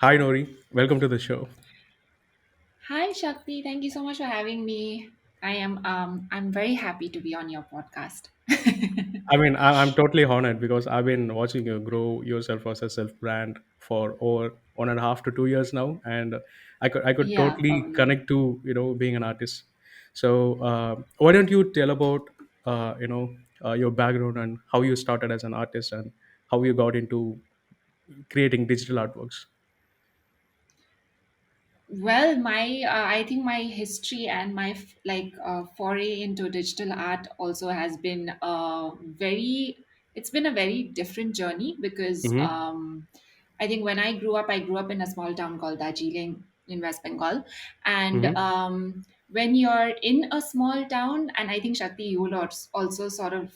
Hi Nori, welcome to the show. Hi Shakti, thank you so much for having me. I'm very happy to be on your podcast. I'm totally honored because I've been watching you grow yourself as a self brand for over 1.5 to 2 years now, and I could Yeah, totally probably. connect to being an artist. So why don't you tell about your background and how you started as an artist and how you got into creating digital artworks? Well, I think my history and my foray into digital art also has been it's been a very different journey because Mm-hmm. I think when I grew up in a small town called Darjeeling in West Bengal, and Mm-hmm. when you're in a small town, and I think Shakti, you will also sort of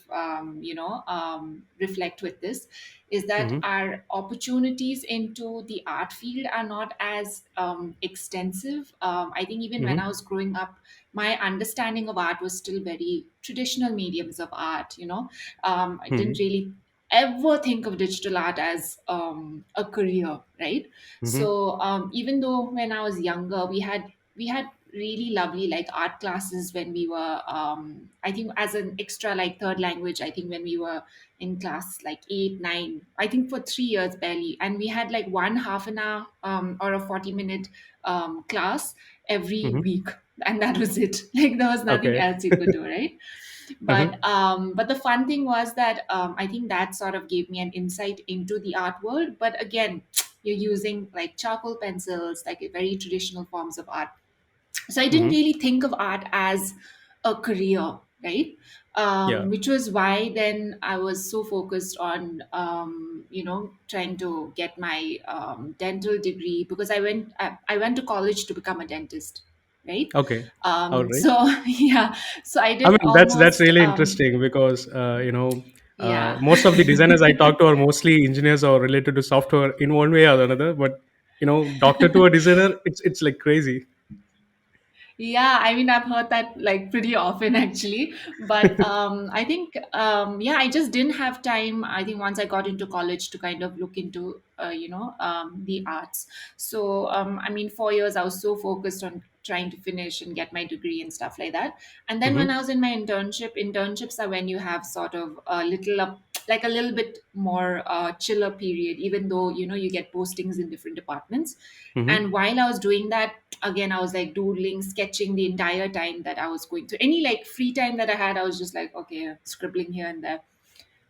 reflect with this, is that Mm-hmm. our opportunities into the art field are not as extensive. I think even when I Mm-hmm. was growing up, my understanding of art was still very traditional mediums of art. I didn't Mm-hmm. really ever think of digital art as a career, right? Mm-hmm. So even though when I was younger, we had really lovely like art classes when we were I think as an extra like third language. I think when we were in class like 8 9, I think for 3 years barely, and we had like one half an hour or a 40-minute class every Mm-hmm. week, and that was it. Like there was nothing Okay. else you could do, right? Uh-huh. But the fun thing was that I think that sort of gave me an insight into the art world. But again, you're using like charcoal pencils, like very traditional forms of art. So I didn't Mm-hmm. really think of art as a career, right? Yeah. Which was why then I was so focused on trying to get my dental degree, because I went to college to become a dentist, right? Okay. All right. So yeah, so I I did mean, that's almost really interesting because yeah. most of the designers I talk to are mostly engineers or related to software in one way or another. But doctor to a designer, it's like crazy. Yeah, I mean, I've heard that like pretty often actually. But I think, yeah, I just didn't have time. I think once I got into college to kind of look into, the arts. So, I mean, 4 years I was so focused on trying to finish and get my degree and stuff like that. And then when Mm-hmm. I was in my internships are when you have sort of like a little bit more chiller period, even though, you get postings in different departments. Mm-hmm. And while I was doing that, again, I was like doodling, sketching the entire time that I was going to any like free time that I had. I was just like, okay, scribbling here and there.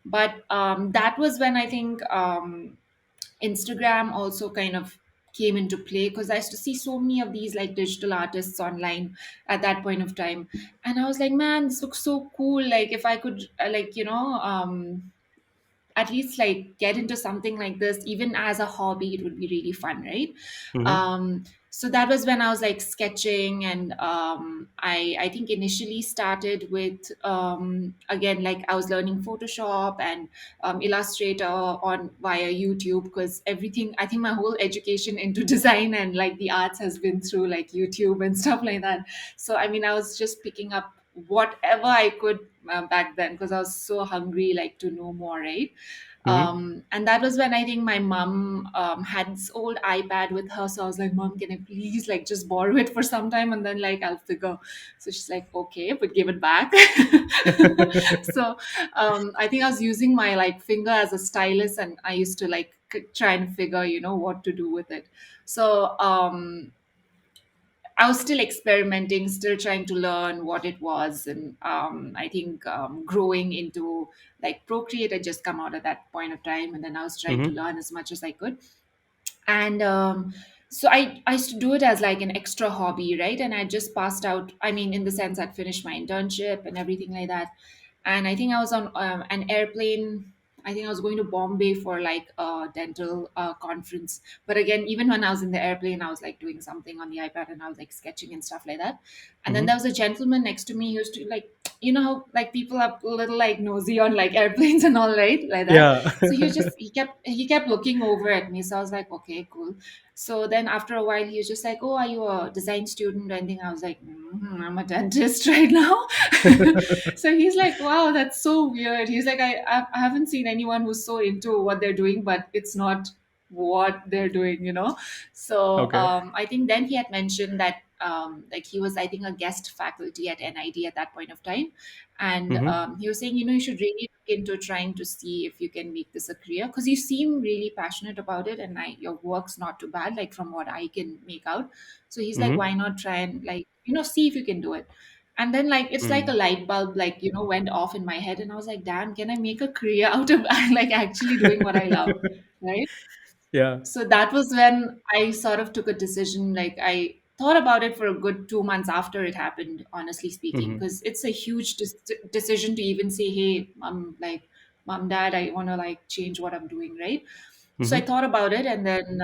But that was when I think Instagram also kind of came into play, because I used to see so many of these like digital artists online at that point of time. And I was like, man, this looks so cool. Like if I could at least like get into something like this even as a hobby, it would be really fun, right? Mm-hmm. So that was when I was like sketching, and I think initially started with again, like I was learning Photoshop and Illustrator on via YouTube, because everything, I think my whole education into design and like the arts has been through like YouTube and stuff like that. So I mean, I was just picking up whatever I could back then, because I was so hungry like to know more, right? Mm-hmm. And that was when I think my mom had this old iPad with her. So I was like, Mom, can I please like just borrow it for some time, and then like I'll figure. So she's like, okay, but give it back. So I think I was using my like finger as a stylus, and I used to like try and figure, what to do with it. So I was still experimenting, still trying to learn what it was, and I think growing into like Procreate had just come out at that point of time, and then I was trying to Mm-hmm. learn as much as I could. And so I used to do it as like an extra hobby, right? And I just passed out. I mean, in the sense I'd finished my internship and everything like that. And I think I was on an airplane. I think I was going to Bombay for like a dental conference. But again, even when I was in the airplane, I was like doing something on the iPad, and I was like sketching and stuff like that. And then Mm-hmm. there was a gentleman next to me who used to like, how like people are a little like nosy on like airplanes and all, right? Like that. Yeah. So he kept looking over at me. So I was like, okay, cool. So then after a while, he was just like, oh, are you a design student or anything? I was like, I'm a dentist right now. So he's like, wow, that's so weird. He's like, I haven't seen anyone who's so into what they're doing, but it's not what they're doing. So Okay. I think then he had mentioned that like he was, I think, a guest faculty at NID at that point of time. And Mm-hmm. he was saying, you should really look into trying to see if you can make this a career, because you seem really passionate about it, and your work's not too bad, like from what I can make out. So he's like, Mm-hmm. why not try and, like, see if you can do it. And then, like, it's like a Mm. light bulb, like, went off in my head, and I was like, damn, can I make a career out of like actually doing what I love, right? Yeah. So that was when I sort of took a decision. Like, I thought about it for a good 2 months after it happened, honestly speaking, Mm-hmm. because it's a huge decision to even say, hey, mom, dad, I want to like change what I'm doing, right? So I Mm-hmm. thought about it, and then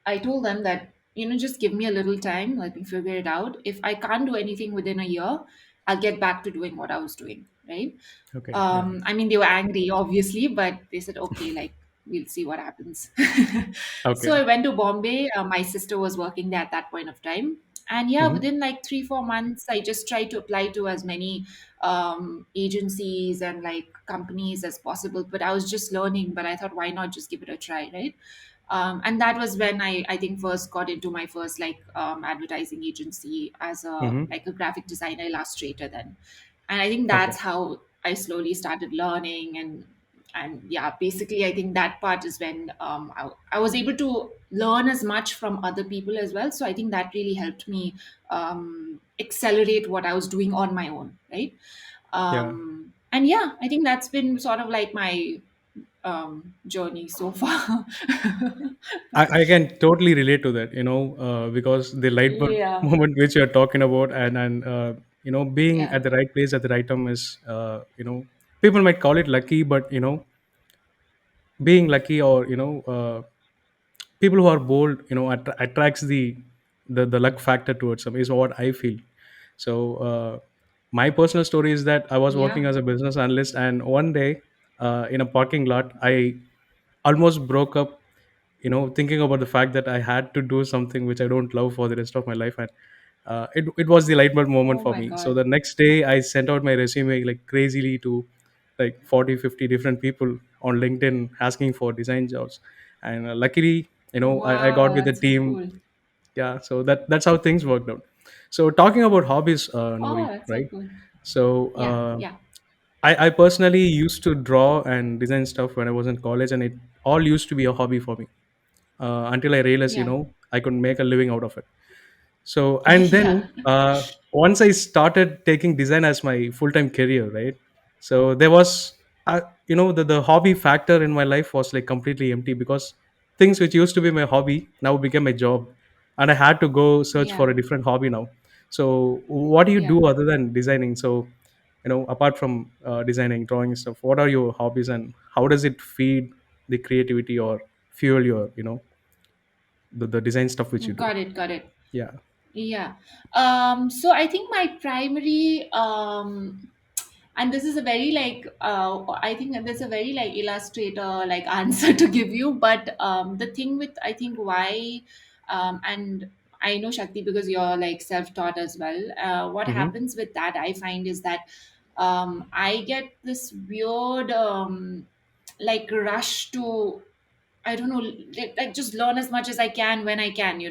I told them that, just give me a little time, let me figure it out. If I can't do anything within a year, I'll get back to doing what I was doing, right? Okay. Yeah. I mean, they were angry, obviously, but they said, okay, like, we'll see what happens. So I Okay. went to Bombay. My sister was working there at that point of time. And yeah, Mm-hmm. within like 3, 4 months, I just tried to apply to as many agencies and like companies as possible. But I was just learning, but I thought, why not just give it a try, right? And that was when I think first got into my first like advertising agency as a Mm-hmm. like a graphic designer illustrator then. And I think Okay. that's how I slowly started learning. And yeah, basically I think that part is when I was able to learn as much from other people as well. So I think that really helped me accelerate what I was doing on my own, right? Yeah. And yeah, I think that's been sort of like my journey so far. I can totally relate to that, because the light bulb Yeah, moment which you're talking about, and being yeah, at the right place at the right time is, people might call it lucky, but being lucky, or people who are bold, attracts the luck factor towards them, is what I feel. So my personal story is that I was yeah. working as a business analyst, and one day, in a parking lot, I almost broke up, thinking about the fact that I had to do something which I don't love for the rest of my life. And it was the light bulb moment Oh for my me. So God. the next day I sent out my resume like crazily to like 40, 50 different people on LinkedIn, asking for design jobs. And luckily, I got Wow, with the that's so team. cool. Yeah, so that's how things worked out. So talking about hobbies, Oh, Nori, that's so right? cool. So Yeah, yeah, I personally used to draw and design stuff when I was in college, and it all used to be a hobby for me, until I realized, yeah, I could make a living out of it. So, and yeah, then once I started taking design as my full time career, right? So there was, the hobby factor in my life was like completely empty, because things which used to be my hobby now became my job, and I had to go search yeah, for a different hobby now. So, what do you yeah. do other than designing? So, apart from designing, drawing stuff, what are your hobbies, and how does it feed the creativity or fuel your, the design stuff which you do? Got it, got it. Yeah. Yeah. So I think my primary and this is a very like I think there's a very like illustrator like answer to give you, but the thing with, I think, why and I know, Shakti, because you're like self-taught as well. What Mm-hmm. happens with that, I find, is that I get this weird like rush to, I don't know, like just learn as much as I can when I can.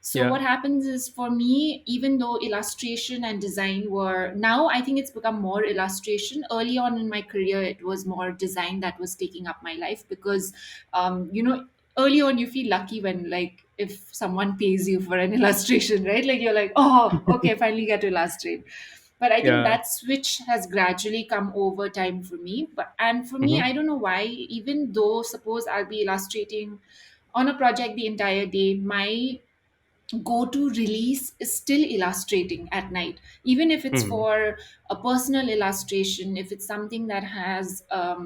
So Yeah. what happens is, for me, even though illustration and design were, now I think it's become more illustration. Early on in my career, it was more design that was taking up my life, because early on you feel lucky when, like, if someone pays you for an illustration, right? Like, you're like, oh, okay, I finally get to illustrate. But I think Yeah. that switch has gradually come over time for me. But and for me, Mm-hmm. I don't know why, even though, suppose I'll be illustrating on a project the entire day, my go-to release is still illustrating at night, even if it's Mm-hmm. for a personal illustration, if it's something that has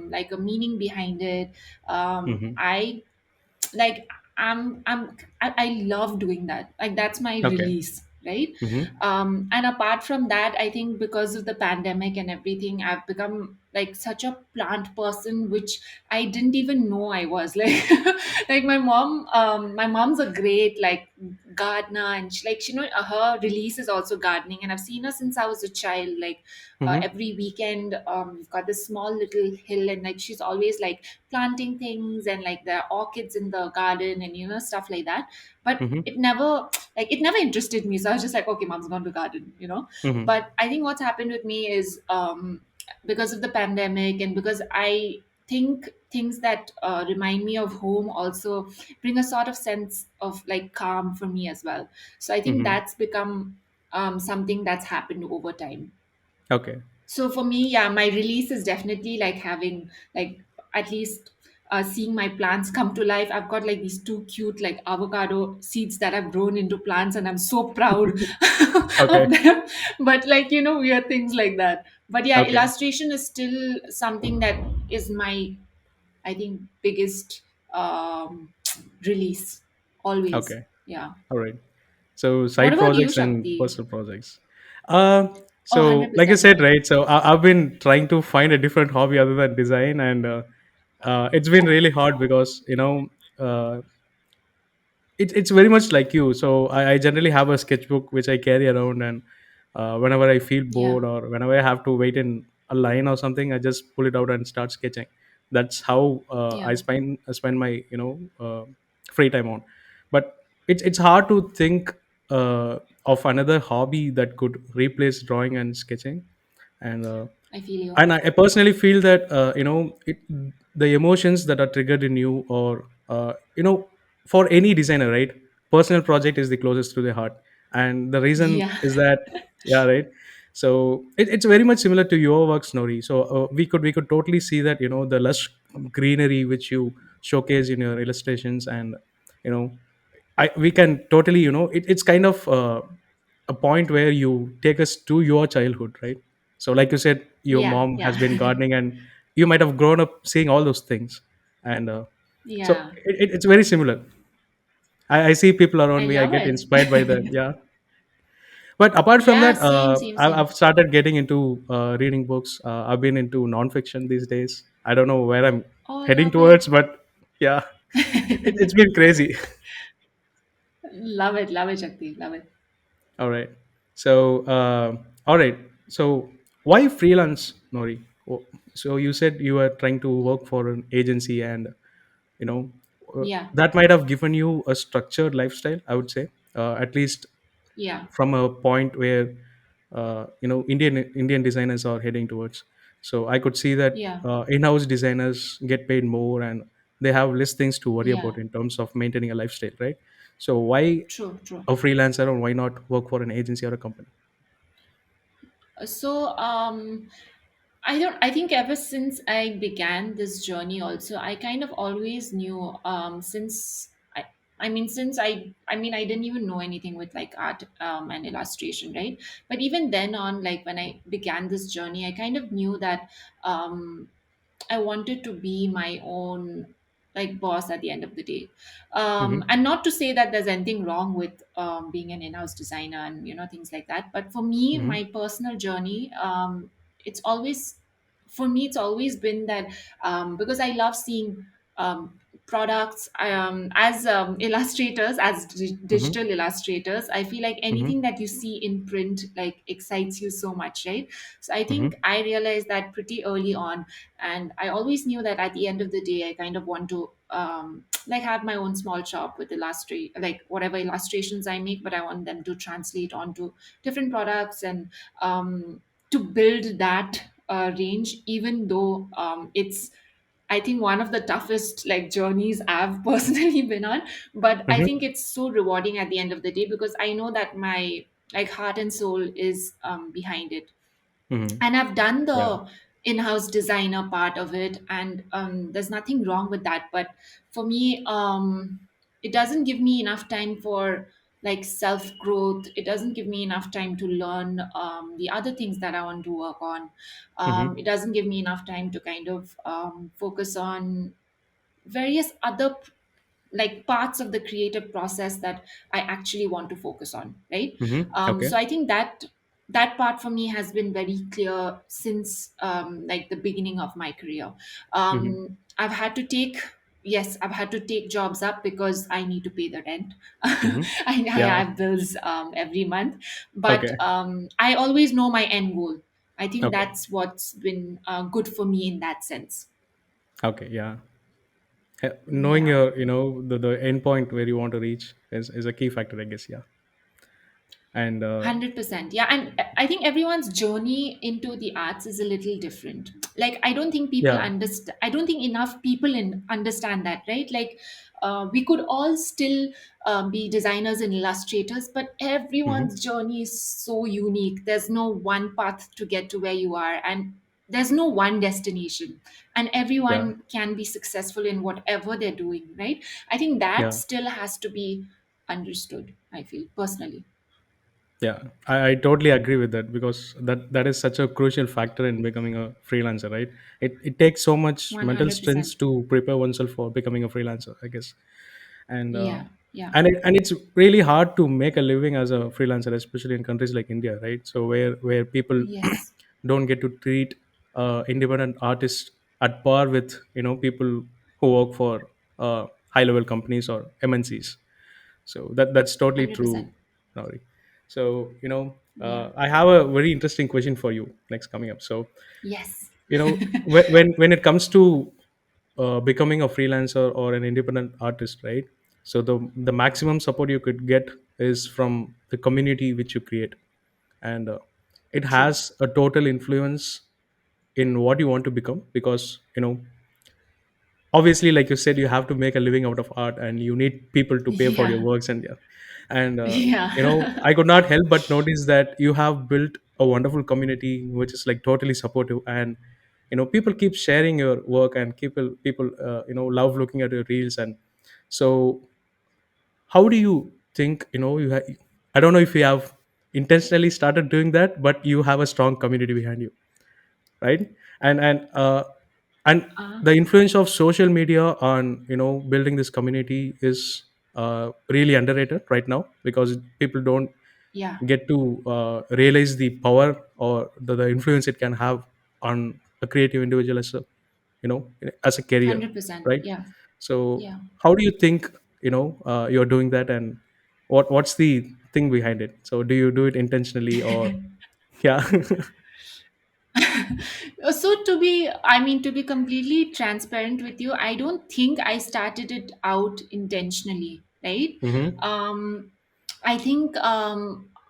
like a meaning behind it. Mm-hmm. I like I love doing that. Like, that's my Okay. release, right? Mm-hmm. And apart from that, I think because of the pandemic and everything, I've become like such a plant person, which I didn't even know I was like. Like, my mom's a great like gardener, and her release is also gardening, and I've seen her since I was a child. Like Mm-hmm. every weekend, we've got this small little hill, and like she's always like planting things, and like there are orchids in the garden, and stuff like that. But Mm-hmm. it never interested me, so I was just like, okay, mom's going to garden. Mm-hmm. But I think what's happened with me is, because of the pandemic, and because I think things that remind me of home also bring a sort of sense of like calm for me as well. So I think Mm-hmm. that's become something that's happened over time. Okay. So for me, yeah, my release is definitely like having like at least seeing my plants come to life. I've got like these two cute like avocado seeds that have grown into plants, and I'm so proud Okay. of them. But like weird things like that. But yeah, Okay. illustration is still something that is my, I think, biggest release always. Okay. Yeah. All right. So What side about you, projects and Shakti? personal projects. Uh, Oh, so like I 100%. said, Yeah. right? So I've been trying to find a different hobby other than design, and it's been really hard because uh, it's very much like you. So I generally have a sketchbook which I carry around, and whenever I feel Yeah. bored or whenever I have to wait in a line or something, I just pull it out and start sketching. That's how Yeah. I spend my free time on. But it's hard to think of another hobby that could replace drawing and sketching. And I feel you. I personally feel that the emotions that are triggered in you, or for any designer, right? Personal project is the closest to the heart, and the reason Yeah. is that, yeah, right. So it's very much similar to your works, Nori. So we could totally see that the lush greenery which you showcase in your illustrations, and you know we can totally it's kind of a point where you take us to your childhood, right? So like you said, your Yeah. mom Yeah. has been gardening, and you might have grown up seeing all those things. And so Yeah. it's very similar. I see people I around me, I love get it. inspired by that. Yeah. But apart from Yeah, that, same, same, I've same. started getting into reading books. I've been into nonfiction these days. I don't know where I'm Oh, I heading love it. towards, but yeah, it's been crazy. Love it, Shakti. Love it. All right. So, all right. So, why freelance, Nori? So, you said you were trying to work for an agency, and you know Yeah. that might have given you a structured lifestyle, I would say, at least Yeah. from a point where Indian designers are heading towards. So, I could see that Yeah. in-house designers get paid more, and they have less things to worry Yeah. about in terms of maintaining a lifestyle, right? So, why True, true. a freelancer, or why not work for an agency or a company? So I think ever since I began this journey also, I kind of always knew, since I didn't even know anything with like art and illustration, right? But even then on, like when I began this journey, I kind of knew that um I wanted to be my own like boss at the end of the day. Mm-hmm. And not to say that there's anything wrong with being an in-house designer and things like that. But for me, Mm-hmm. my personal journey, it's always for me it's always been that, because I love seeing products, as illustrators, as Mm-hmm. digital illustrators. I feel like anything Mm-hmm. that you see in print like excites you so much, right? So I think Mm-hmm. I realized that pretty early on, and I always knew that at the end of the day I kind of want to like have my own small shop with illustrate like whatever illustrations I make, but I want them to translate onto different products, and to build that range, even though it's, I think, one of the toughest like journeys I've personally been on. But I Mm-hmm. think it's so rewarding at the end of the day, because I know that my like heart and soul is behind it, Mm-hmm. and I've done Yeah. the in-house designer part of it, and there's nothing wrong with that. But for me, it doesn't give me enough time for like self growth. It doesn't give me enough time to learn the other things that I want to work on. Mm-hmm. It doesn't give me enough time to kind of focus on various other like parts of the creative process that I actually want to focus on, right? Mm-hmm. So Okay. I think that that part for me has been very clear since like the beginning of my career. Mm-hmm. I've had to take yes, I've had to take jobs up because I need to pay the rent. Mm-hmm. I Yeah. have bills every month, but Okay. I always know my end goal. I think Okay. that's what's been good for me in that sense. Okay. Yeah. Knowing Yeah. your, the end point where you want to reach is a key factor, I guess. Yeah. And 100%. Yeah. And I think everyone's journey into the arts is a little different. Like, I don't think people yeah. understand, I don't think enough people understand that, right? Like, we could all still be designers and illustrators, but Mm-hmm. everyone's journey is so unique. There's no one path to get to where you are, and there's no one destination. And Yeah. everyone can be successful in whatever they're doing, right? I think that Yeah. still has to be understood, I feel personally. Yeah, I totally agree with that because that is such a crucial factor in becoming a freelancer, right? It takes so much mental 100%. strength to prepare oneself for becoming a freelancer, I guess. And Yeah, yeah, it's really hard to make a living as a freelancer, especially in countries like India, right? So where people yes, don't get to treat independent artists at par with people who work for high level companies or MNCs. So that's totally true, 100%. Nori. So Yeah, I have a very interesting question for you next coming up. So yes, when it comes to becoming a freelancer or an independent artist, right? So the maximum support you could get is from the community which you create, and it true. has a total influence in what you want to become because obviously, like you said, you have to make a living out of art and you need people to pay for your Yeah, works. And yeah, and yeah, I could not help but notice that you have built a wonderful community which is like totally supportive, and people keep sharing your work, and people love looking at your reels. And so how do you think, I don't know if you have intentionally started doing that, but you have a strong community behind you, right? And uh, the influence of social media on building this community is really underrated right now because people don't yeah, get to realize the power or the influence it can have on a creative individual as a as a career, 100%. right? Yeah, So yeah. how do you think you're doing that, and what's the thing behind it? So do you do it intentionally or yeah? So to be completely transparent with you, I don't think I started it out intentionally, right? Mm-hmm. um I think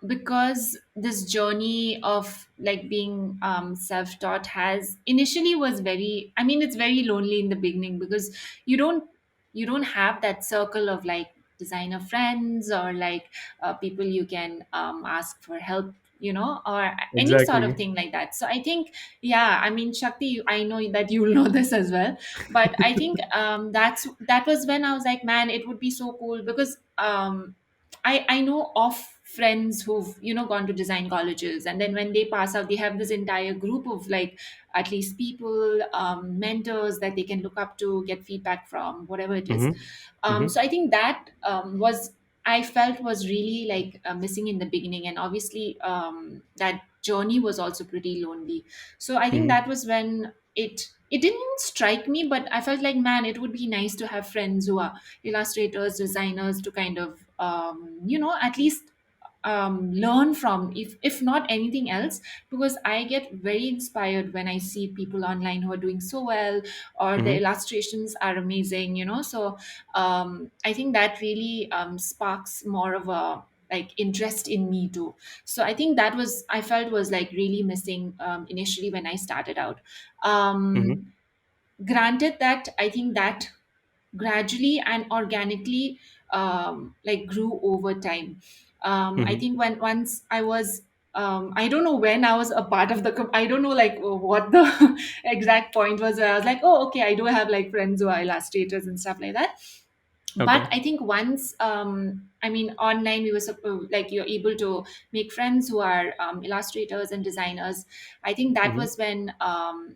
because this journey of like being self-taught has initially was very, I mean, it's very lonely in the beginning because you don't you don't have that circle of like designer friends or like people you can ask for help, or any sort of Exactly. thing like that. So I think, yeah, I mean, Shakti, I know that you'll know this as well, but I think that was when I was like, man, it would be so cool because I know of friends who've gone to design colleges, and then when they pass out, they have this entire group of like at least people, mentors that they can look up to, get feedback from, whatever it is. Mm-hmm. Mm-hmm. So I think that was, I felt, was really like missing in the beginning, and obviously that journey was also pretty lonely. So I think Mm-hmm. that was when it didn't strike me, but I felt like, man, it would be nice to have friends who are illustrators, designers, to kind of at least learn from, if not anything else, because I get very inspired when I see people online who are doing so well, or the Mm-hmm. illustrations are amazing, so I think that really sparks more of a like interest in me too. So I think that was, I felt, was like really missing initially when I started out. Mm-hmm. Granted that I think that gradually and organically like grew over time. I Mm-hmm. think when once I was, I don't know when I was a part of the I don't know like what the exact point was where I was like, oh, okay, I do have like friends who are illustrators and stuff like that. But Okay. I think once, I mean, online we were like, you're able to make friends who are illustrators and designers. I think that Mm-hmm. was when, I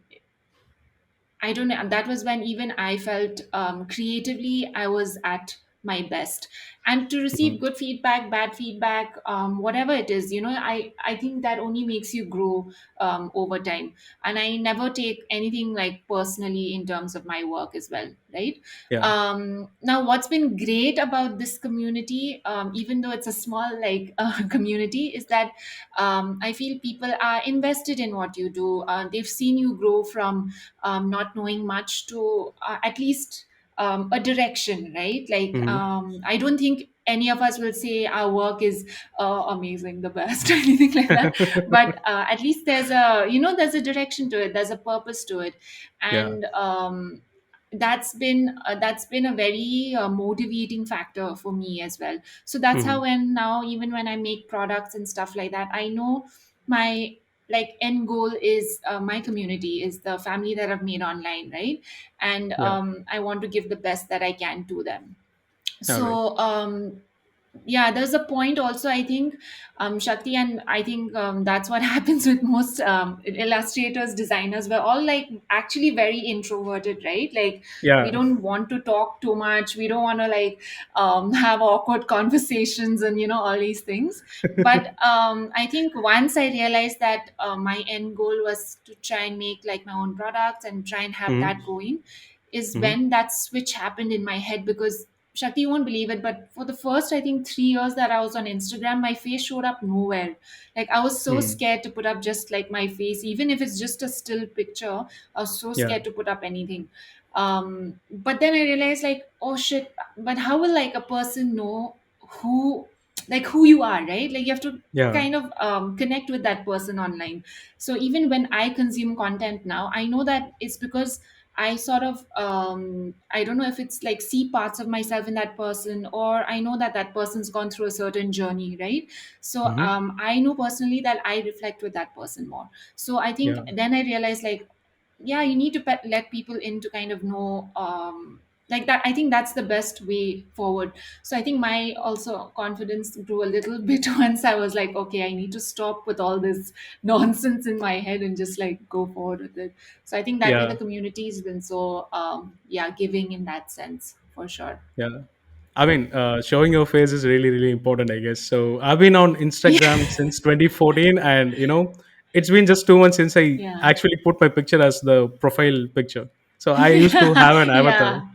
don't know. That was when even I felt creatively I was at my best. And to receive Mhm. good feedback, bad feedback, whatever it is, I think that only makes you grow over time. And I never take anything like personally in terms of my work as well, right? Yeah. Now what's been great about this community, even though it's a small like community, is that I feel people are invested in what you do. They've seen you grow from not knowing much to at least a direction, right? Like, Mhm. I don't think any of us will say our work is amazing, the best, or anything like that. But at least there's a direction to it. There's a purpose to it, Yeah. and that's been a very motivating factor for me as well. So that's how, Mhm. when now even when I make products and stuff like that, I know my like end goal is my community is the family that I've made online, right? And Yeah. I want to give the best that I can to them. All right. So yeah, there's a point also, I think, Shakti, and I think that's what happens with most illustrators, designers. We're all like actually very introverted, right? Like, we Yeah. don't want to talk too much, we don't want to like have awkward conversations and all these things. But I think once I realized that my end goal was to try and make like my own products and try and have Mhm. that going, is Mhm. when that switch happened in my head. Because Shakti, you won't believe it, but for the first, I think, 3 years that I was on Instagram, my face showed up nowhere. Like, I was so Mhm. scared to put up just like my face, even if it's just a still picture. I was so Yeah. scared to put up anything. But then I realized, like, oh shit, but how will like a person know who, like, who you are, right? Like, you have to Yeah. kind of connect with that person online. So even when I consume content now, I know that it's because I sort of I don't know if it's like see parts of myself in that person, or I know that that person's gone through a certain journey, right? So Mhm. I know personally that I reflect with that person more. So I think Yeah. then I realized, like, yeah, you need to let people in to kind of know like that. I think that's the best way forward. So I think my also confidence grew a little bit once I was like, okay, I need to stop with all this nonsense in my head and just like go forward with it. So I think that way the Yeah. community has been so yeah, giving in that sense, for sure. Yeah. I mean, showing your face is really, really important, I guess. So I've been on Instagram since 2014, and it's been just 2 months since I Yeah. actually put my picture as the profile picture. So I used to Yeah. have an avatar. Yeah.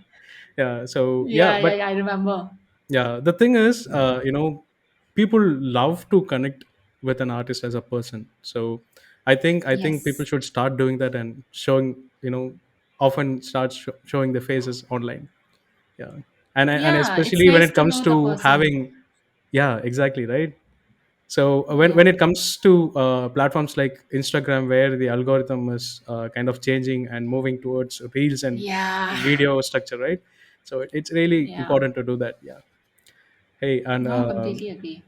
Yeah. So yeah, Yeah, yeah, but yeah, I remember. yeah, the thing is, people love to connect with an artist as a person. So I think people Yes. should start doing that and showing, often start showing the faces online. Yeah. And Yeah, it's especially when nice it to comes know the to person. having, yeah, exactly, right. So when Yeah. it comes to platforms like Instagram, where the algorithm is kind of changing and moving towards reels and Yeah. video structure, right? So it's really Yeah. important to do that. Yeah. Hey, and No, completely agree.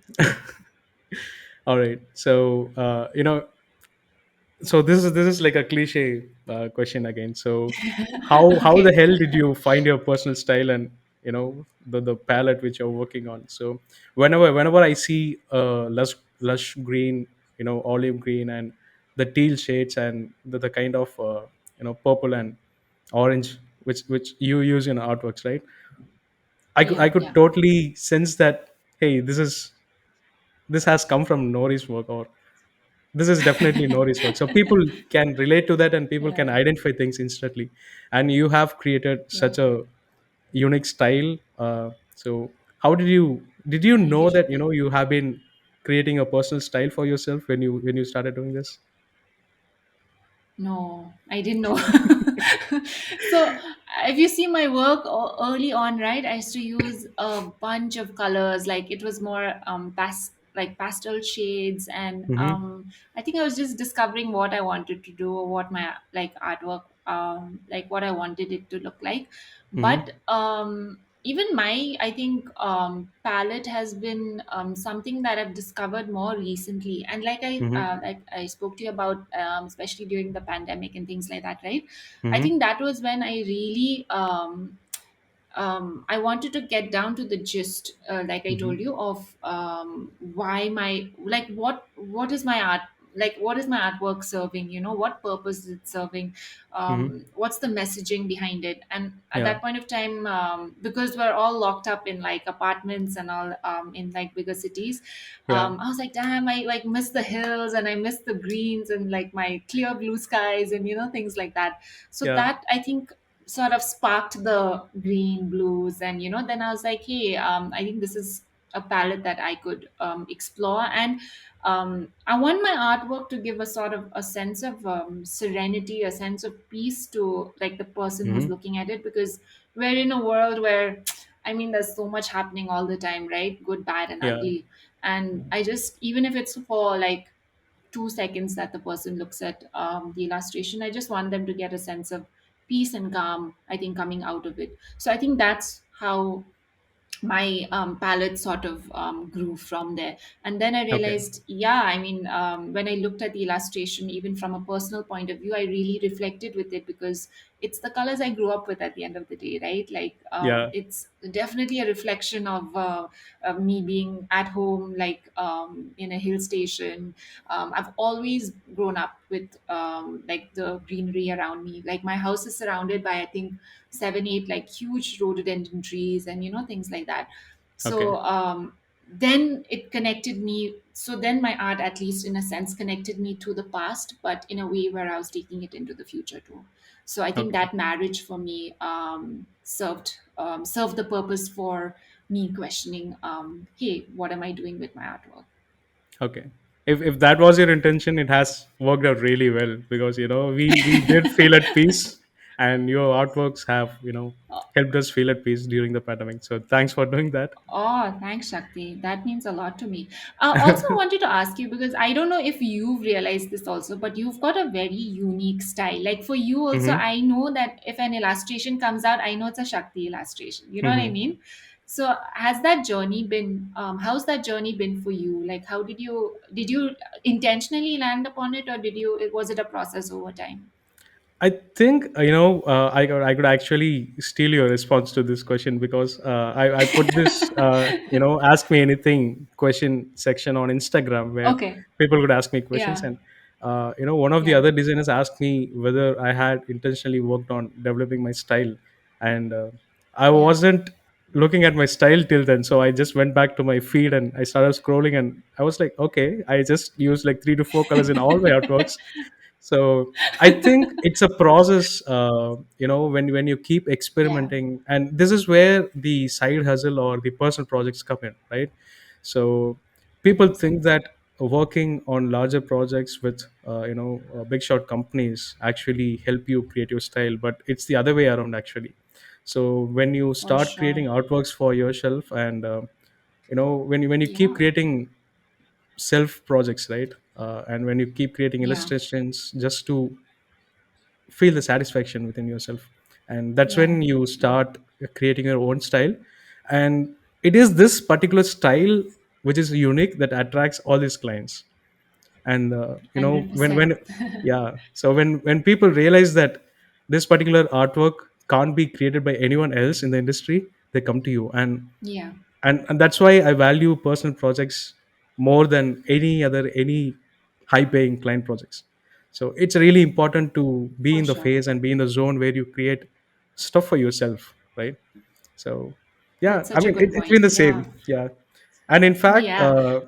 all right. So this is like a cliche question again. So how the Okay. hell did you find your personal style and the palette which you're working on? So whenever I see lush green, olive green, and the teal shades, and the kind of purple and orange which you use in artworks, right? I Yeah, could yeah, totally sense that, hey, this has come from Nori's work, or this is definitely Nori's work. So people can relate to that, and people can yeah, identify things instantly. And you have created yeah. such a unique style. So how did you Thank you, know that Shakti. you have been creating a personal style for yourself when you started doing this? No, I didn't know. So, if you see my work early on, right, I used to use a bunch of colors. Like, it was more like pastel shades, and Mm-hmm. I think I was just discovering what I wanted to do, or what my like artwork, like what I wanted it to look like. Mm-hmm. But even my, I think, palette has been something that I've discovered more recently. And Mm-hmm. like I spoke to you about, especially during the pandemic and things like that, right? I Mm-hmm. think that was when I really I wanted to get down to the gist, like I Mm-hmm. told you, of why my, like, what is my art, like what is my artwork serving, what purpose is it serving, Hmm. what's the messaging behind it. And at Yeah. that point of time, because we're all locked up in like apartments and all, in like bigger cities, Yeah. I was like, damn, I like miss the hills and I miss the greens and like my clear blue skies and things like that. So Yeah. that, I think, sort of sparked the green blues. And then I was like, hey, I think this is a palette that I could explore. And I want my artwork to give a sort of a sense of serenity, a sense of peace to like the person who's Hmm. looking at it, because we're in a world where, I mean, there's so much happening all the time, right? Good, bad, and Yeah. ugly. And I just, even if it's for like 2 seconds that the person looks at the illustration, I just want them to get a sense of peace and calm, I think, coming out of it. So I think that's how my palette sort of grew from there. And then I Okay. realized, yeah, I mean, when I looked at the illustration, even from a personal point of view, I really reflected with it, because it's the colors I grew up with at the end of the day, right? Like, Yeah. it's definitely a reflection of me being at home, like in a hill station. I've always grown up with like the greenery around me. Like my house is surrounded by, I think, 7 8 like huge rhododendron trees and things like that. Okay. So then it connected me. So then my art, at least in a sense, connected me to the past, but in a way where I was taking it into the future too. So I think Okay. that marriage for me served the purpose for me questioning, hey, what am I doing with my artwork? Okay. If that was your intention, it has worked out really well, because we did feel at peace, and your artworks have helped us feel at peace during the pandemic. So thanks for doing that. Oh, thanks, Shakti. That means a lot to me. Also, I wanted to ask you, because I don't know if you've realized this also, but you've got a very unique style. Like for you, also, Hmm. I know that if an illustration comes out, I know it's a Shakti illustration. You know what I Hmm. mean? So, has that journey been? How's that journey been for you? Like, how did you intentionally land upon it, or was it a process over time? I think I could actually steal your response to this question, because I put this ask me anything question section on Instagram, where Okay. people could ask me questions. Yeah. And one of the Yeah. other designers asked me whether I had intentionally worked on developing my style. And I Yeah. wasn't looking at my style till then, so I just went back to my feed and I started scrolling, and I was like, okay, I just used like 3 to 4 colors in all my artworks. So I think it's a process, when you keep Yeah. experimenting, and this is where the side hustle or the personal projects come in, right? So people think 100%. that working on larger projects with big shot companies actually help you create your style, but it's the other way around actually. So when you For start sure. creating artworks for yourself, and when you keep Yeah. creating self projects, right? And when you keep creating Yeah. illustrations just to feel the satisfaction within yourself, and that's Yeah. when you start creating your own style. And it is this particular style which is unique that attracts all these clients. And when 100%. yeah, so when people realize that this particular artwork can't be created by anyone else in the industry, they come to you. Yeah, And that's why I value personal projects more than any high paying client projects. So it's really important to be for in the sure. phase and be in the zone where you create stuff for yourself, right? So yeah, That's I such a mean, good it's been point. the Yeah. same. Yeah. And in fact, Yeah.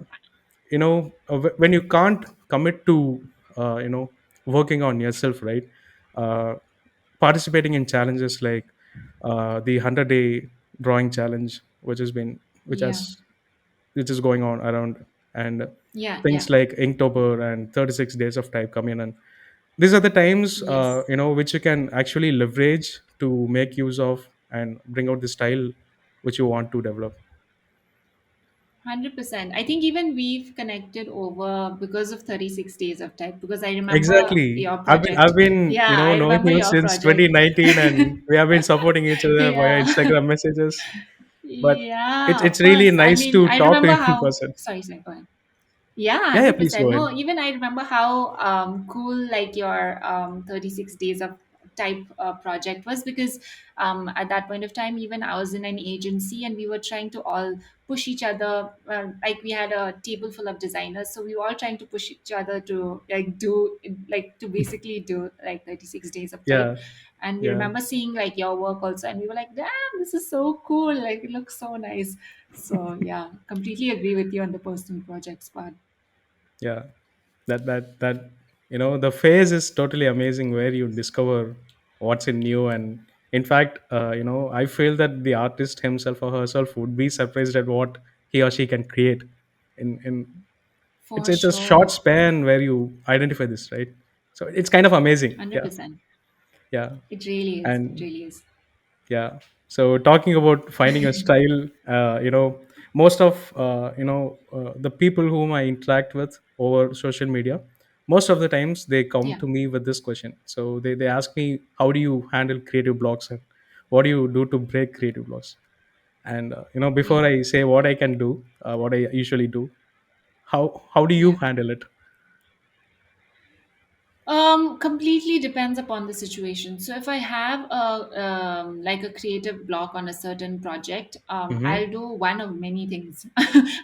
when you can't commit to working on yourself, right? uh, Participating in challenges like the 100-day drawing challenge, which Yeah. has which is going on around, and Yeah. Yeah. things like Inktober and 36 days of type come in. And these are the times Yes. which you can actually leverage to make use of and bring out the style which you want to develop. 100%. I think even we've connected over because of 36 days of type, because I remember Exactly. your I've project. been Yeah, I knowing remember you your since project. 2019, and we have been supporting each other via Yeah. Instagram messages. But Yeah, it's of really course. I nice mean, to I talk to remember you in how. person. Sorry, go ahead. Yeah, Yeah, yeah, please 100%. go No, ahead. even I remember how cool like your 36 days of type project was because at that point of time, even I was in an agency and we were trying to all push each other. Like we had a table full of designers, so we were all trying to push each other to to basically do like 36 days of type. Yeah. And we Yeah. remember seeing like your work also, and we were like, damn, this is so cool, like it looks so nice. So yeah, completely agree with you on the personal projects part. Yeah. That the phase is totally amazing where you discover what's in new. And in fact, I feel that the artist himself or herself would be surprised at what he or she can create in it's For it's a short sure. span where you identify this, right? So it's kind of amazing. Yeah. 100%. Yeah. It really is. It And really is. yeah, so talking about finding a style, most of the people whom I interact with over social media, most of the times they come Yeah. to me with this question. So they ask me, how do you handle creative blocks, and what do you do to break creative blocks? And Yeah. before I say what I can do, what I usually do, how do you Yeah. handle it? Completely depends upon the situation. So if I have a like a creative block on a certain project, Hmm. I'll do one of many things.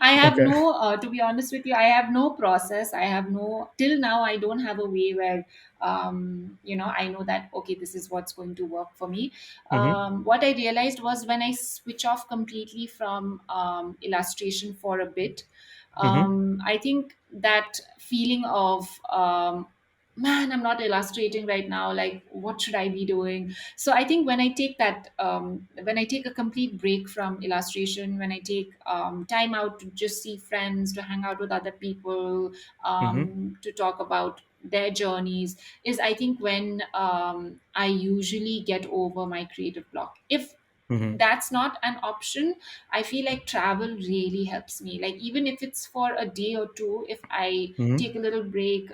I have Okay. no, to be honest with you, I have no process. I have no, till now, I don't have a way where, I know that, okay, this is what's going to work for me. Hmm. What I realized was when I switch off completely from illustration for a bit, Hmm. I think that feeling of man, I'm not illustrating right now, like what should I be doing? So I think when I take that when I take a complete break from illustration, when I take time out to just see friends, to hang out with other people, Hmm. to talk about their journeys, is I think when I usually get over my creative block. If Hmm. that's not an option, I feel like travel really helps me. Like even if it's for a day or two, if I Hmm. take a little break,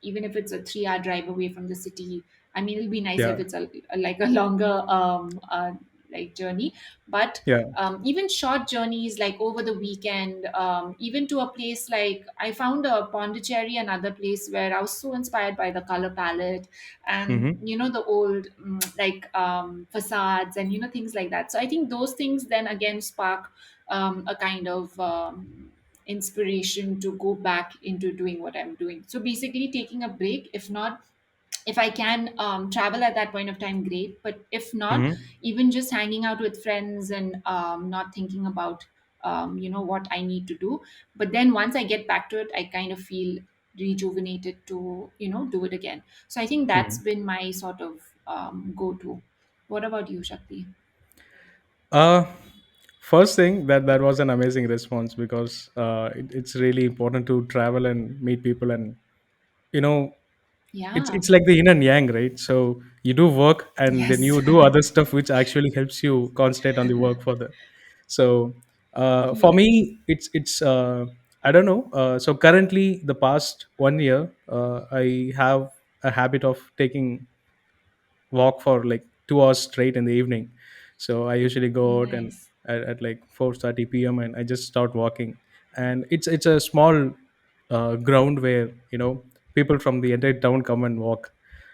even if it's a 3 hour drive away from the city. I mean, it'll be nicer if Yeah. it's like a longer like journey. But Yeah. even short journeys like over the weekend, even to a place like I found a Pondicherry, another place where I was so inspired by the color palette and Hmm. the old facades and things like that. So I think those things then again spark a kind of inspiration to go back into doing what I'm doing. So basically taking a break. If not, if I can travel at that point of time, great. But if not, Hmm. even just hanging out with friends and not thinking about what I need to do. But then once I get back to it, I kind of feel rejuvenated to do it again. So I think that's Hmm. been my sort of go to. What about you, Shakti? Uh, First thing, that was an amazing response, because it's really important to travel and meet people. And you know Yeah. it's like the yin and yang, right? So you do work and then Yes. you do other stuff which actually helps you concentrate on the work further. So for Yeah. me, it's I don't know. So currently, the past 1 year, I have a habit of taking walk for like 2 hours straight in the evening. So I usually go out and Nice. at like 4:30 p.m. and I just start walking. And it's a small ground where people from the entire town come and walk.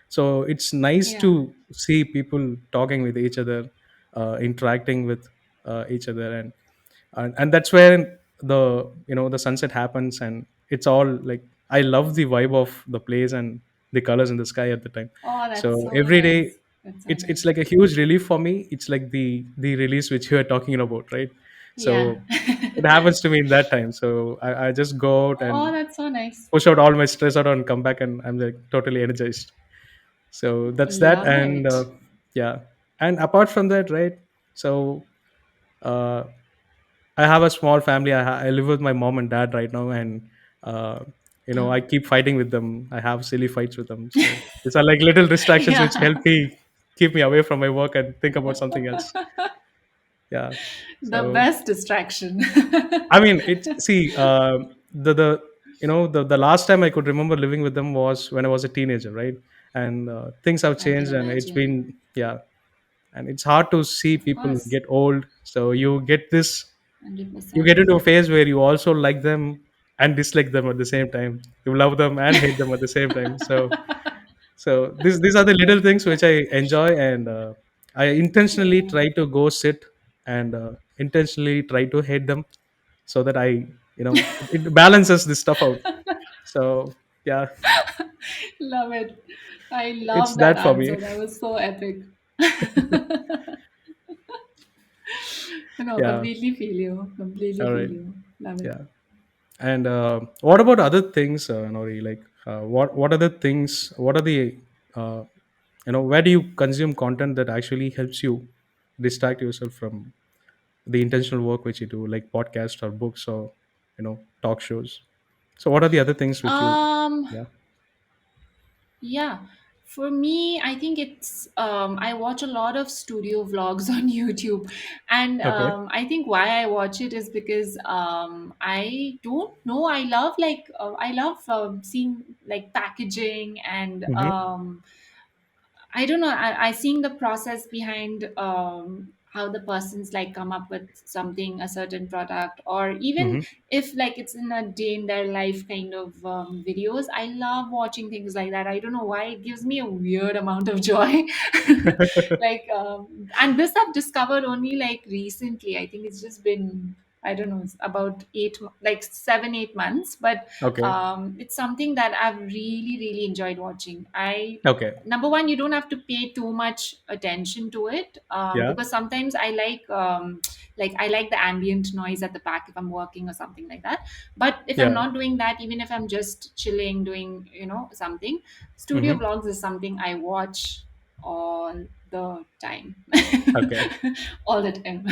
So it's nice Yeah. to see people talking with each other, interacting with each other. And that's where the sunset happens, and it's all like, I love the vibe of the place and the colors in the sky at the time. Oh, that's So so every day, nice. That's so it's nice. like a huge relief for me. It's like the release which you are talking about, right? Yeah. So it happens to me in that time. So I just go out Oh, and that's so nice. push out all my stress out and come back, and I'm like totally energized. So that's that. Love And it. yeah. And apart from that, right? So uh, I have a small family. I live with my mom and dad right now, and uh, Uh, I keep fighting with them. I have silly fights with them. So these are like little distractions which yeah. help me keep me away from my work and think about something else. Yeah. The So best distraction. I mean, it's see the the last time I could remember living with them was when I was a teenager, right? And things have I can changed, and it's imagine. been, yeah. And it's hard to see Of people course. get old. So you 100%. get into a phase where you also like them and dislike them at the same time. You love them and hate them at the same time. So So these are the little things which I enjoy, and I intentionally Yeah. try to go sit and intentionally try to hate them, so that it balances this stuff out. So yeah, Love it. I it's love that that for me. answer. That was so epic. No, Yeah. completely feel you. Completely All feel right. you. Love it. Yeah. And what about other things, Nori? Like, what other things? What are the uh, where do you consume content that actually helps you distract yourself from the intentional work which you do, like podcasts or books or talk shows? So, what are the other things which you? Um, Yeah. yeah. For me, I think it's I watch a lot of studio vlogs on YouTube, and Okay. I think why I watch it is because I don't know. I love seeing like packaging and Mm-hmm. I don't know. I seeing the process behind how the persons like come up with something, a certain product, or even Mm-hmm. if like it's in a day in their life kind of videos. I love watching things like that. I don't know why it gives me a weird amount of joy. And this I've discovered only like recently. I think it's just been. I don't know, it's about like 7, 8 months, but Okay. it's something that I've really, really enjoyed watching. I Okay. Number one, you don't have to pay too much attention to it Yeah. because sometimes like I like the ambient noise at the back if I'm working or something like that. But if I'm Yeah. not doing that, even if I'm just chilling doing something, studio Mm-hmm. vlogs is something I watch all the time. Okay. All the time.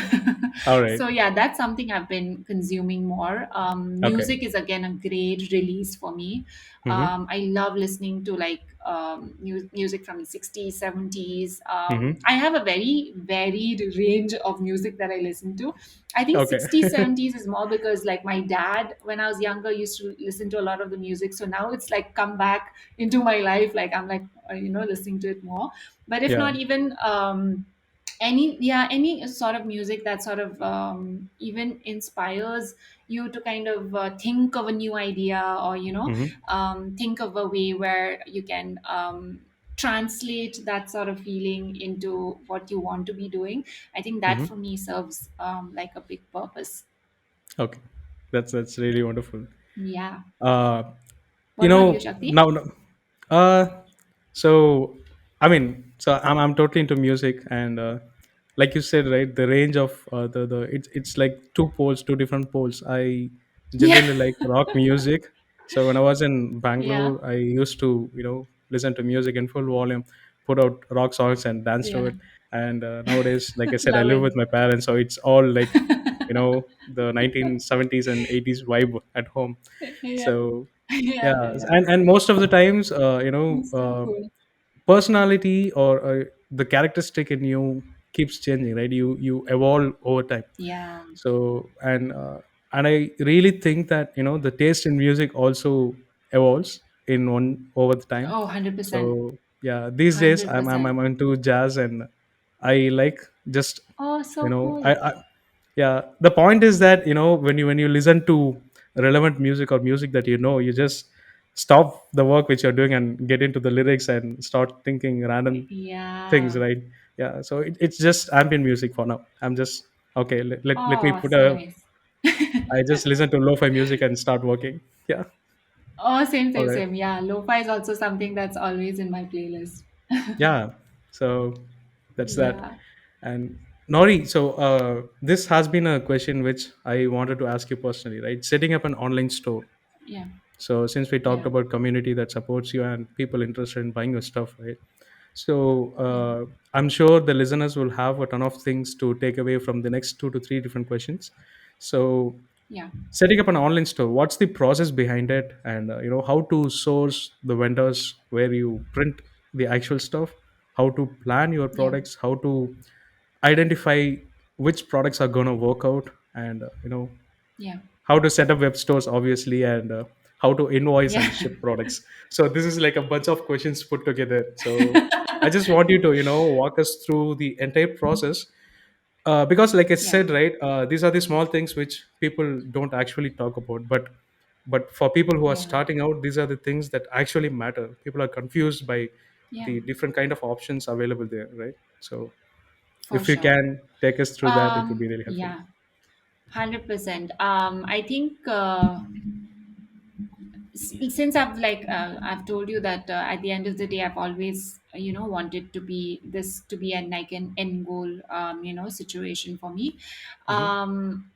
All right. So yeah, that's something I've been consuming more. Okay. Music is again a great release for me. Mm-hmm. I love listening to like music from the 60s, 70s. Mm-hmm. I have a very varied range of music that I listen to. I think Okay. 60s, 70s is more because like my dad, when I was younger, used to listen to a lot of the music. So now it's like come back into my life. Like I'm like, listening to it more. But if Yeah. not even any sort of music that sort of even inspires you to kind of think of a new idea or Mm-hmm. think of a way where you can translate that sort of feeling into what you want to be doing. I think that Mm-hmm. for me serves like a big purpose. Okay. That's really wonderful. Yeah. Uh, What about you, Shakti? now, uh, so I'm totally into music, and like you said, right, the range of the it's like two different poles. I Yeah. generally like rock music. So when I was in Yeah. Bangalore, I used to listen to music in full volume, put out rock songs and dance to Yeah. it. And nowadays, like I said, I Love live it. with my parents, so it's all like the 1970s and 80s vibe at home. Yeah. So Yeah, yeah, yeah, yeah. and most of the times, It's so cool. personality or the characteristic in you keeps changing, right? You evolve over time. Yeah. So and I really think that the taste in music also evolves in one over the time. Oh, 100%. So yeah, these days I'm 100%. into jazz, and I like just Oh, you so know cool. I yeah, the point is that when you listen to relevant music or music that you just stop the work which you're doing and get into the lyrics and start thinking random things, Yeah. right? Yeah, so it's just ambient music for now. I'm just okay, let me Oh, put so a nice. I just listen to lo-fi music and start working. Yeah. Oh, same, All same, right. same. Yeah, lo-fi is also something that's always in my playlist. Yeah, so that's that. Yeah, And Nori, so this has been a question which I wanted to ask you personally, right? Setting up an online store. yeah, So since we talked yeah, about community that supports you and people interested in buying your stuff, right? So yeah, I'm sure the listeners will have a ton of things to take away from the next two to three different questions. So yeah, setting up an online store, what's the process behind it, and how to source the vendors where you print the actual stuff, how to plan your yeah, products, how to identify which products are going to work out, and yeah, how to set up web stores obviously, and how to invoice yeah, and ship products. So this is like a bunch of questions put together. So I just want you to walk us through the entire process, because like I yeah, said, right, these are the small things which people don't actually talk about, but for people who are yeah, starting out, these are the things that actually matter. People are confused by Yeah, the different kind of options available there, right? So for if you sure. can take us through that, it would be really helpful. Yeah, 100%. I think since I've told you that at the end of the day, I've always wanted to be this to be an like an end goal situation for me. Mm-hmm. Um,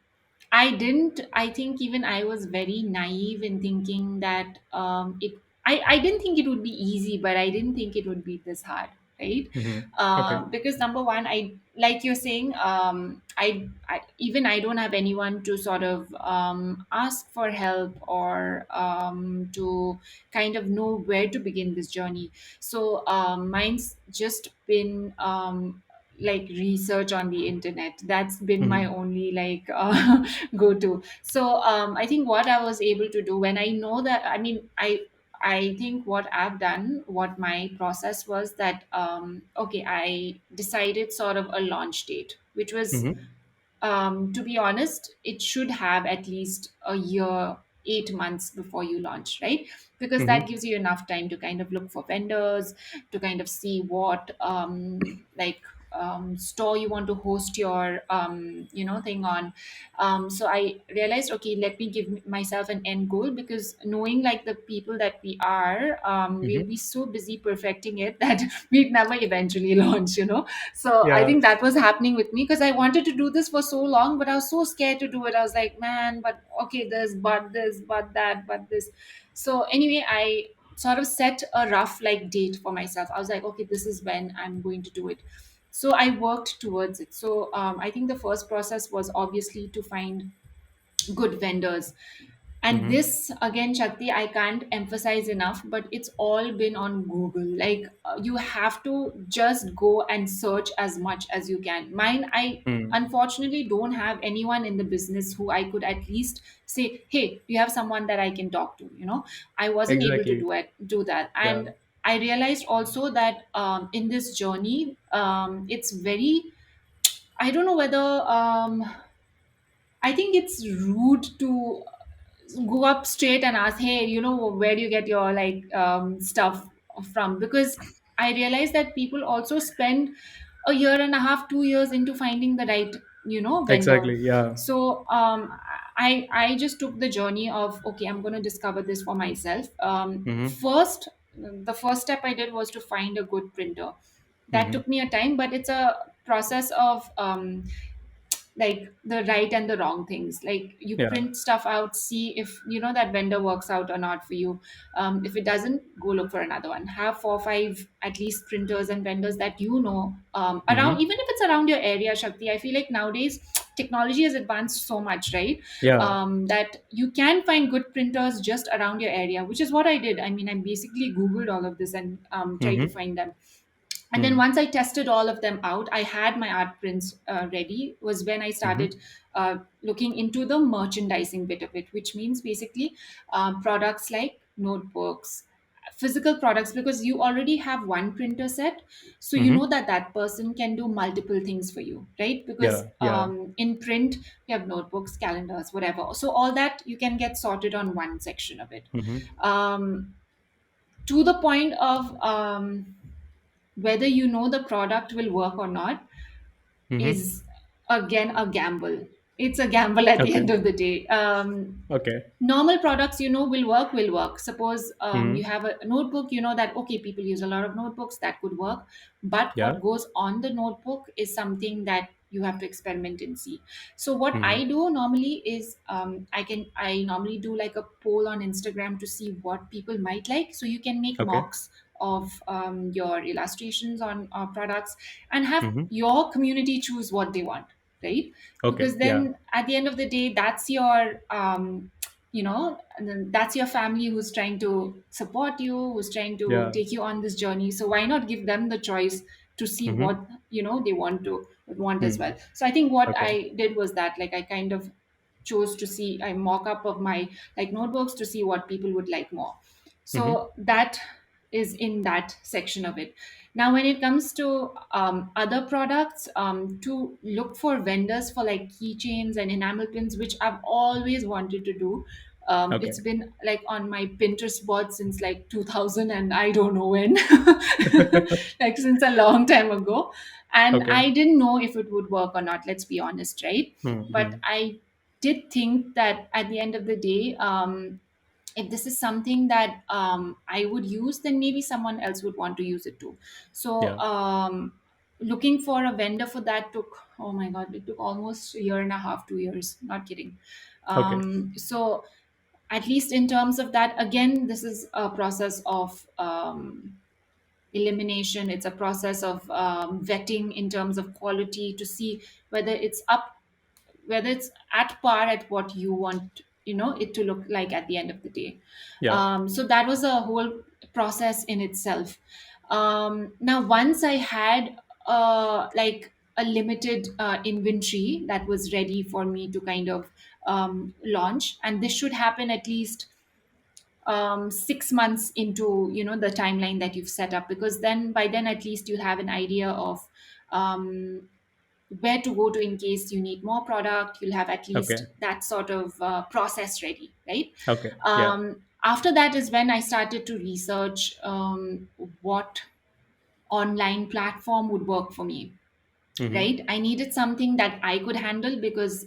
I didn't. I think even I was very naive in thinking that I didn't think it would be easy, but I didn't think it would be this hard, right? Mm-hmm. Okay. Because number one, I like you're saying, I even I don't have anyone to sort of ask for help or to kind of know where to begin this journey. So mine's just been like research on the internet. That's been my Mm-hmm. only like go to. So I think what I was able to do when I know that, I think what I've done, what my process was that okay, I decided sort of a launch date, which was Mm-hmm. to be honest, it should have at least a year, 8 months before you launch, right? Because that Mm-hmm. gives you enough time to kind of look for vendors, to kind of see what store you want to host your thing on. So I realized, okay, let me give myself an end goal, because knowing like the people that we are, we'll Mm-hmm. be so busy perfecting it that we'd never eventually launch. So I Yeah. think that was happening with me, because I wanted to do this for so long, but I was so scared to do it. I was like, man, but okay, this, but that, but this. So anyway, I sort of set a rough like date for myself. I was like, okay, this is when I'm going to do it. So I worked towards it. So I think the first process was obviously to find good vendors. And Mm-hmm. this again, Shakti, I can't emphasize enough, but it's all been on Google. Like you have to just go and search as much as you can. Mine, I Mm. unfortunately don't have anyone in the business who I could at least say, hey, do you have someone that I can talk to? I wasn't able to Exactly. do that. Yeah. And I realized also that in this journey, it's very, I don't know whether I think it's rude to go up straight and ask, hey, where do you get your like stuff from? Because I realized that people also spend a year and a half, 2 years into finding the right vendor. Exactly. Yeah. So I just took the journey of, okay, I'm going to discover this for myself. Mm-hmm. The first step I did was to find a good printer. That Mm-hmm. took me a time, but it's a process of like the right and the wrong things. Like you Yeah. print stuff out, see if that vendor works out or not for you. If it doesn't, go look for another one. Have 4 or 5 at least printers and vendors that around, Mm-hmm. even if it's around your area, Shakti. I feel like nowadays technology has advanced so much, right? Yeah. That you can find good printers just around your area, which is what I did. I mean, I basically googled all of this and tried to Mm-hmm. find them. And then Mm. once I tested all of them out, I had my art prints ready. Was when I started Mm-hmm. looking into the merchandising bit of it, which means basically products like notebooks, physical products, because you already have one printer set, so you know Mm-hmm. that that person can do multiple things for you, right? Because Yeah. Yeah. in print you have notebooks, calendars, whatever, so all that you can get sorted on one section of it. Mm-hmm. um, to the point of whether you know the product will work or not Mm-hmm. is again a gamble. It's a gamble at the Okay. end of the day. Okay. Normal products will work. Suppose you Mm-hmm. have a notebook, you know that okay, people use a lot of notebooks, that could work. But Yeah. what goes on the notebook is something that you have to experiment and see. So what Mm-hmm. I do normally is I normally do like a poll on Instagram to see what people might like, so you can make Okay. mocks of your illustrations on products, and have Mm-hmm. your community choose what they want, right? Okay. Because Yeah. then at the end of the day, that's your and then that's your family who's trying to support you, who's trying to Yeah. take you on this journey. So why not give them the choice to see Mm-hmm. what they want as Mm. well. So I think what Okay. I did was that, like, I kind of chose to see I mock up of my like notebooks to see what people would like more. Mm-hmm. So that is in that section of it. Now when it comes to other products, to look for vendors for like keychains and enamel pins, which I've always wanted to do. Okay. It's been like on my Pinterest board since like 2000 and I don't know when, like since a long time ago. And Okay. I didn't know if it would work or not, let's be honest, right? But Mm-hmm. I did think that at the end of the day, if this is something that I would use, then maybe someone else would want to use it too. So Yeah. looking for a vendor for that took, oh my god, it took almost a year and a half, 2 years, not kidding. Okay. So at least in terms of that, again, this is a process of elimination. It's a process of vetting in terms of quality to see whether it's up, whether it's at par at what you want, it to look like at the end of the day. Yeah. So that was a whole process in itself. Now once I had like a limited inventory that was ready for me to kind of launch, and this should happen at least 6 months into the timeline that you've set up, because then by then at least you'll have an idea of um, where to go to in case you need more product. You'll have at least Okay. that sort of process ready, right? Okay. Yeah. After that is when I started to research what online platform would work for me, Mm-hmm. right? I needed something that I could handle because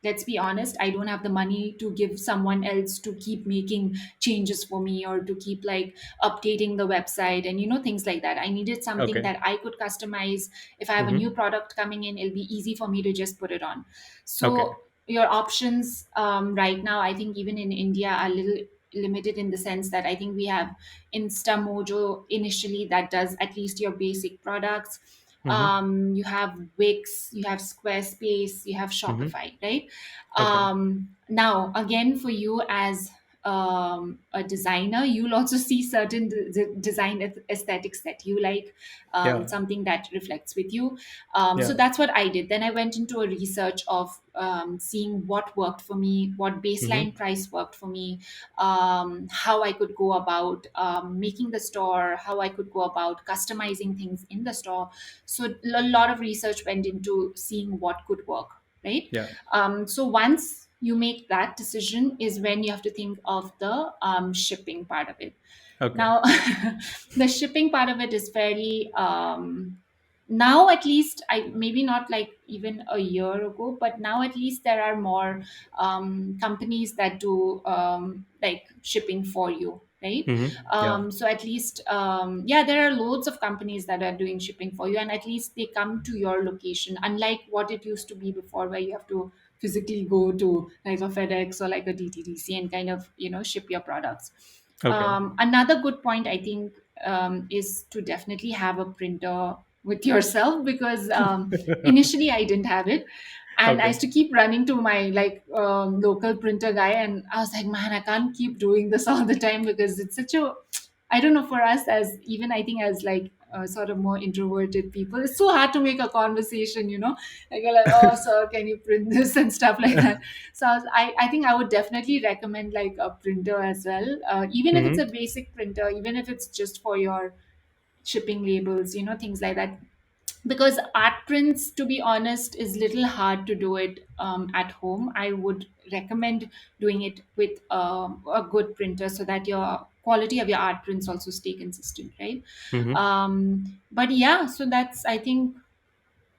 let's be honest, I don't have the money to give someone else to keep making changes for me or to keep like updating the website and things like that. I needed something Okay. that I could customize. If I have a new Mm-hmm. product coming in, it'll be easy for me to just put it on. Okay. So your options right now, I think even in India, are a little limited in the sense that I think we have Instamojo initially that does at least your basic products. Mm-hmm. You have Wix, you have Squarespace, you have Mm-hmm. Shopify, right? Okay. Now again, for you as a designer, you'll also see certain design aesthetics that you like, Yeah. something that reflects with you. So Yeah. that's what I did. Then I went into a research of seeing what worked for me, what Mm-hmm. baseline price worked for me, how I could go about making the store, how I could go about customizing things in the store. So a lot of research went into seeing what could work, right? Yeah. So once you make that decision is when you have to think of the shipping part of it. Okay. Now the shipping part of it is fairly now at least, I maybe not like even a year ago, but now at least there are more companies that do like shipping for you, right? Mm-hmm. Yeah. So at least yeah, there are loads of companies that are doing shipping for you, and at least they come to your location, unlike what it used to be before, where you have to physically go to like a FedEx or like a DTDC and kind of ship your products. Okay. Another good point, I think, is to definitely have a printer with yourself, because initially I didn't have it, and I Okay. used to keep running to my like local printer guy, and I was like, man, I can't keep doing this all the time, because it's such a, I don't know, for us as even I think as like sort of more introverted people, it's so hard to make a conversation, like you're like, oh sir, can you print this and stuff like that. So I think I would definitely recommend like a printer as well, even if it's a Mm-hmm. basic printer, even if it's just for your shipping labels, things like that. Because art prints, to be honest, is little hard to do it at home. I would recommend doing it with a good printer, so that your quality of your art prints also stay consistent, right? Mm-hmm. But yeah, so that's, I think,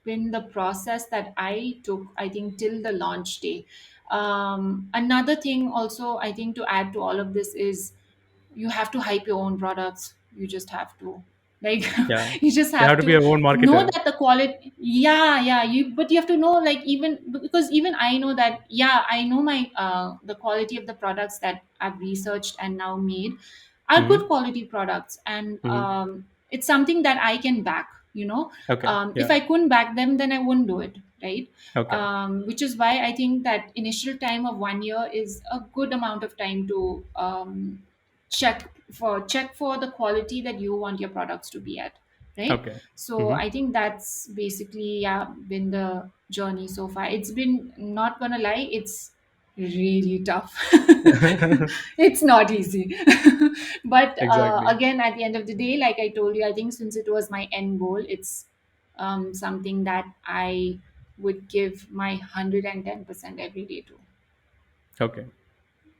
been the process that I took, I think, till the launch day. Another thing also, I think, to add to all of this is you have to hype your own products. You just have to, like, Yeah. you just You have have to be to your own know marketer. that the quality, yeah, but you have to know, like, even because even I know that, yeah, I know my the quality of the products that I've researched and now made are good Mm-hmm. quality products, and Mm-hmm. it's something that I can back, Okay. if Yeah. I couldn't back them, then I wouldn't do it, right? Okay. Which is why I think that initial time of 1 year is a good amount of time to check for the quality that you want your products to be at, right? Okay. So Mm-hmm. I think that's basically, yeah, been the journey so far. It's been, not gonna lie, it's really tough. It's not easy. But Exactly. again, at the end of the day, like I told you, I think since it was my end goal, it's something that I would give my 110% every day to. Okay.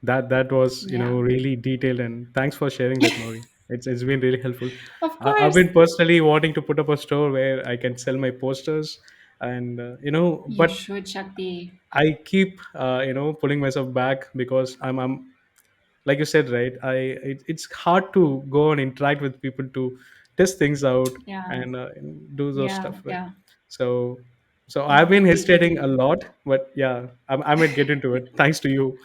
That was, Yeah, really detailed, and thanks for sharing that, Nori. It's been really helpful. of I've course. been personally wanting to put up a store where I can sell my posters, and You but should, Shakti. I keep pulling myself back because I'm like you said, right? It's hard to go and interact with people to test things out Yeah, and do those yeah, stuff, right? yeah. So I I've been completely hesitating a agree. lot, but yeah, I might get into it thanks to you.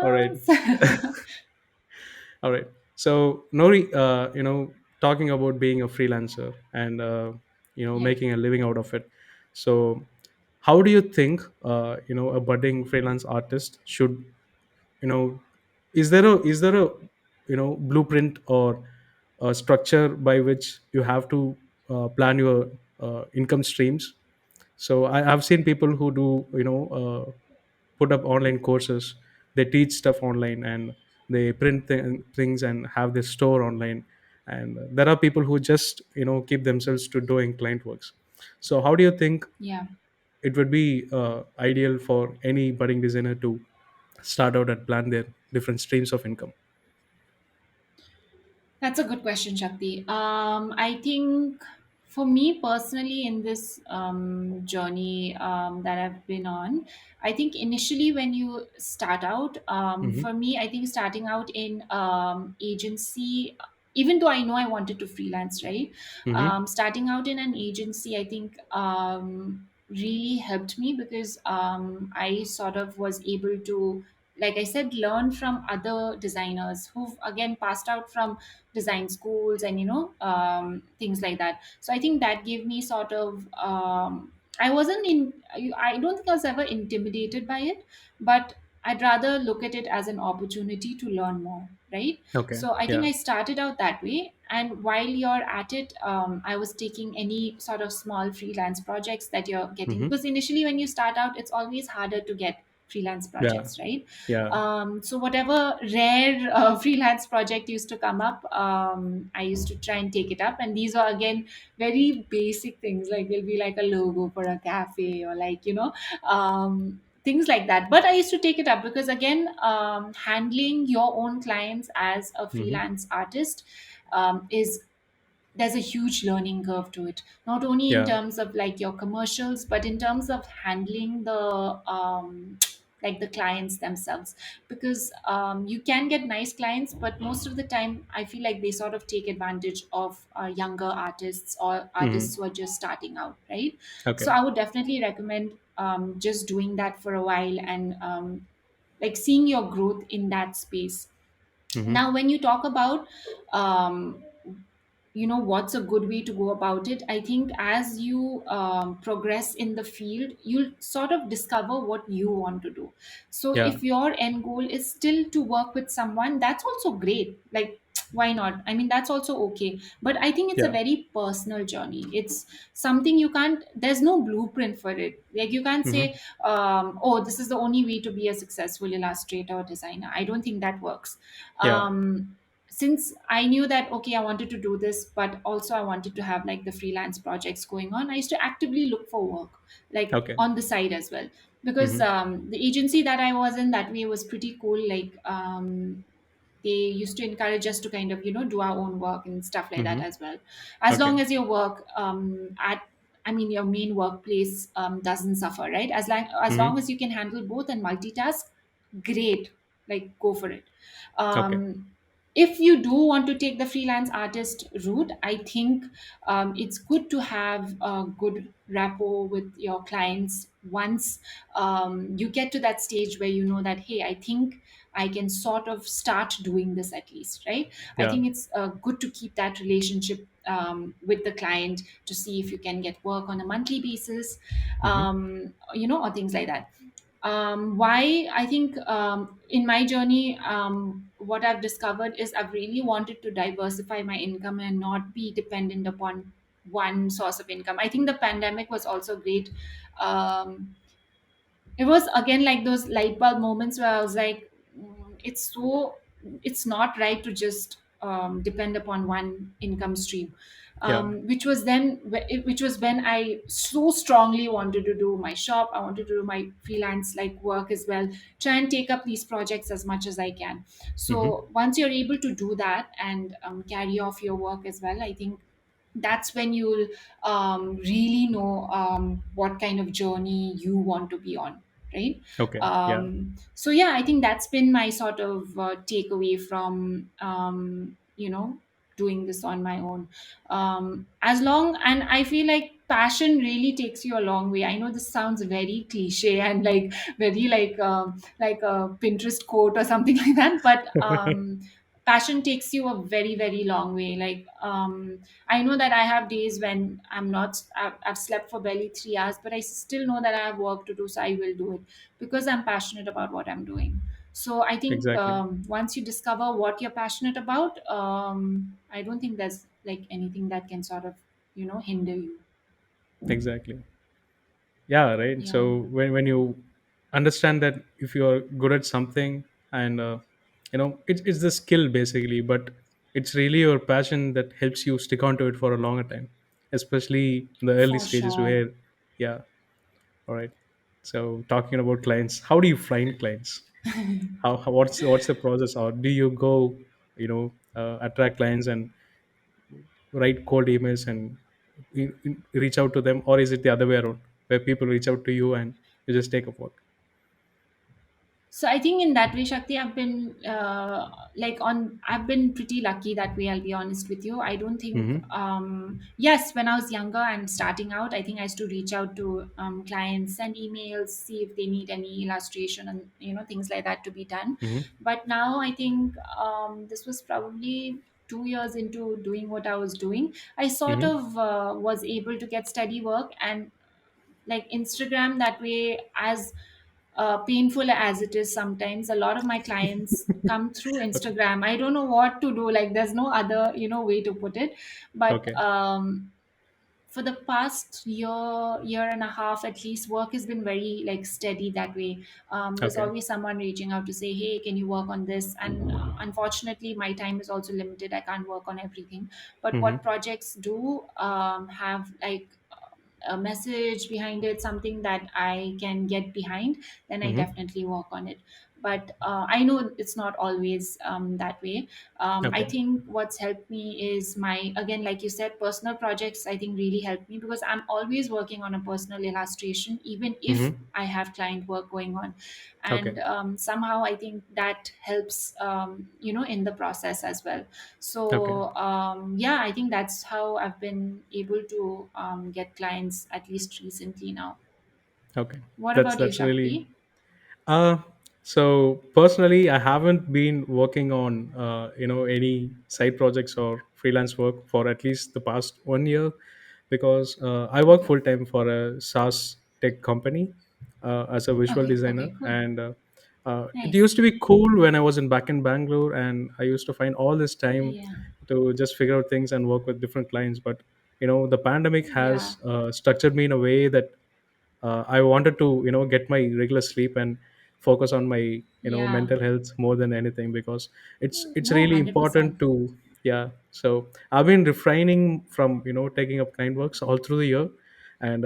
All right. Yes. All right. So Nori, talking about being a freelancer and Yeah. making a living out of it. So how do you think a budding freelance artist should, is there a blueprint or a structure by which you have to plan your income streams? So I've seen people who do put up online courses. They teach stuff online, and they print things and have this store online. And there are people who just keep themselves to doing client works. So how do you think Yeah. it would be ideal for any budding designer to start out and plan their different streams of income? That's a good question, Shakti. I think for me personally, in this journey that I've been on, I think initially when you start out, Mm-hmm. for me, I think starting out in agency, even though I know I wanted to freelance, right? Mm-hmm. Starting out in an agency, I think really helped me because I sort of was able to, like I said, learn from other designers who've again passed out from design schools and things like that. So I think that gave me sort of I wasn't in I don't think I was ever intimidated by it, but I'd rather look at it as an opportunity to learn more, right? Okay. So I think Yeah. I started out that way, and while you're at it, I was taking any sort of small freelance projects that you're getting, Mm-hmm. because initially when you start out it's always harder to get freelance Yeah. projects, right? Yeah. So whatever rare freelance project used to come up, I used to try and take it up. And these are again very basic things, like there'll be like a logo for a cafe, or like things like that. But I used to take it up because again, handling your own clients as a Mm-hmm. freelance artist is there's a huge learning curve to it, not only in Yeah. terms of like your commercials, but in terms of handling the like the clients themselves. Because you can get nice clients, but most of the time I feel like they sort of take advantage of younger artists or artists Mm-hmm. who are just starting out, right? So Okay. I would definitely recommend just doing that for a while, and like seeing your growth in that space. Mm-hmm. Now when you talk about um, what's a good way to go about it, I think as you progress in the field, you'll sort of discover what you want to do. So Yeah. if your end goal is still to work with someone, that's also great. Like, why not? I mean, that's also okay. But I think it's a Yeah. very personal journey. It's something you can't, there's no blueprint for it. Like, you can't Mm-hmm. say oh, this is the only way to be a successful illustrator or designer. I don't think that works. Yeah. Since I knew that okay, I wanted to do this, but also I wanted to have like the freelance projects going on, I used to actively look for work, like Okay. on the side as well. Because Mm-hmm. the agency that I was in, that way, was pretty cool. Like they used to encourage us to kind of do our own work and stuff like that Mm-hmm. as well, as Okay. long as your work at I mean your main workplace doesn't suffer, right? As long Mm-hmm. as you can handle both and multitask, great, like go for it. Okay. If you do want to take the freelance artist route, I think it's good to have a good rapport with your clients once you get to that stage where you know that, hey, I think I can sort of start doing this at least, right? I Yeah. think it's good to keep that relationship with the client, to see if you can get work on a monthly basis, Mm-hmm. or things like that. Why I think in my journey, what I've discovered is I've really wanted to diversify my income and not be dependent upon one source of income. I think the pandemic was also great. It was again like those light bulb moments where I was like, it's not right to just depend upon one income stream. Yeah. which was when I so strongly wanted to do my shop. I wanted to do my freelance like work as well, try and take up these projects as much as I can. Mm-hmm. So once you're able to do that and carry off your work as well, I think that's when you'll really know what kind of journey you want to be on, right? Okay. Yeah. So yeah, I think that's been my sort of takeaway from doing this on my own. As long, and I feel like passion really takes you a long way. I know this sounds very cliche and like very like a Pinterest quote or something like that, but passion takes you a very very long way. Like I know that I have days when I've slept for barely 3 hours, but I still know that I have work to do, so I will do it because I'm passionate about what I'm doing. So I think Exactly. once you discover what you're passionate about, I don't think there's like anything that can sort of hinder you. Exactly. Yeah, right. Yeah, So when you understand that if you're good at something, and it's the skill basically, but it's really your passion that helps you stick on to it for a longer time, especially in the early for stages sure. where. Yeah. All right. So talking about clients, how do you find clients? What's the process, or do you go, attract clients and write cold emails and reach out to them, or is it the other way around, where people reach out to you and you just take up work? So I think in that way, Shakti, I've been pretty lucky that way. I'll be honest with you. I don't think, Mm-hmm. yes, when I was younger and starting out, I think I used to reach out to clients, send emails, see if they need any illustration and things like that to be done. Mm-hmm. But now I think this was probably 2 years into doing what I was doing. I sort Mm-hmm. of was able to get steady work, and like Instagram that way, as painful as it is sometimes, a lot of my clients come through Okay. Instagram. I don't know what to do, like there's no other way to put it. But Okay. for the past year and a half at least, work has been very like steady that way. There's Okay. always someone reaching out to say, hey, can you work on this? And unfortunately my time is also limited, I can't work on everything. But Mm-hmm. what projects do have like a message behind it, something that I can get behind, then I Mm-hmm. definitely work on it. But I know it's not always that way. I Okay. think what's helped me is my, again, like you said, personal projects, I think really helped me because I'm always working on a personal illustration, even if Mm-hmm. I have client work going on. Okay. And somehow I think that helps, in the process as well. Okay. So yeah, I think that's how I've been able to get clients at least recently now. Okay. What that's about you, that's really. Shakti? Uh, so personally, I haven't been working on any side projects or freelance work for at least the past 1 year, because I work Okay. full time for a SaaS tech company as a visual Okay. designer, Okay. Cool. and it Nice. used to be cool when I was in back in Bangalore, and I used to find all this time Yeah. to just figure out things and work with different clients. But the pandemic Yeah. has structured me in a way that I wanted to get my regular sleep and focus on my Yeah. mental health more than anything, because it's No, really 100%. important to. Yeah. So I've been refraining from taking up kind works all through the year, and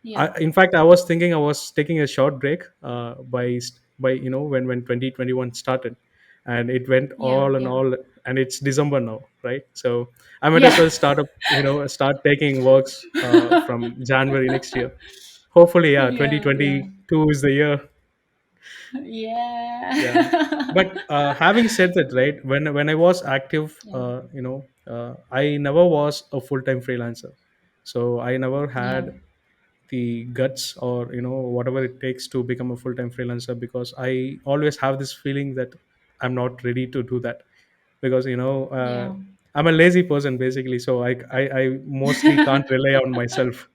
Yeah. in fact I was thinking I was taking a short break by when 2021 started, and it went Yeah. all and Yeah. all, and it's December now, right? So I might as Yeah. well start taking works from January next year. Hopefully, yeah, Yeah. Yeah. 2022 is the year. Yeah. Yeah. But having said that, right, when I was active, Yeah. I never was a full-time freelancer. So I never Yeah. had the guts, or whatever it takes to become a full-time freelancer, because I always have this feeling that I'm not ready to do that, because Yeah. I'm a lazy person basically, so I mostly can't rely on myself.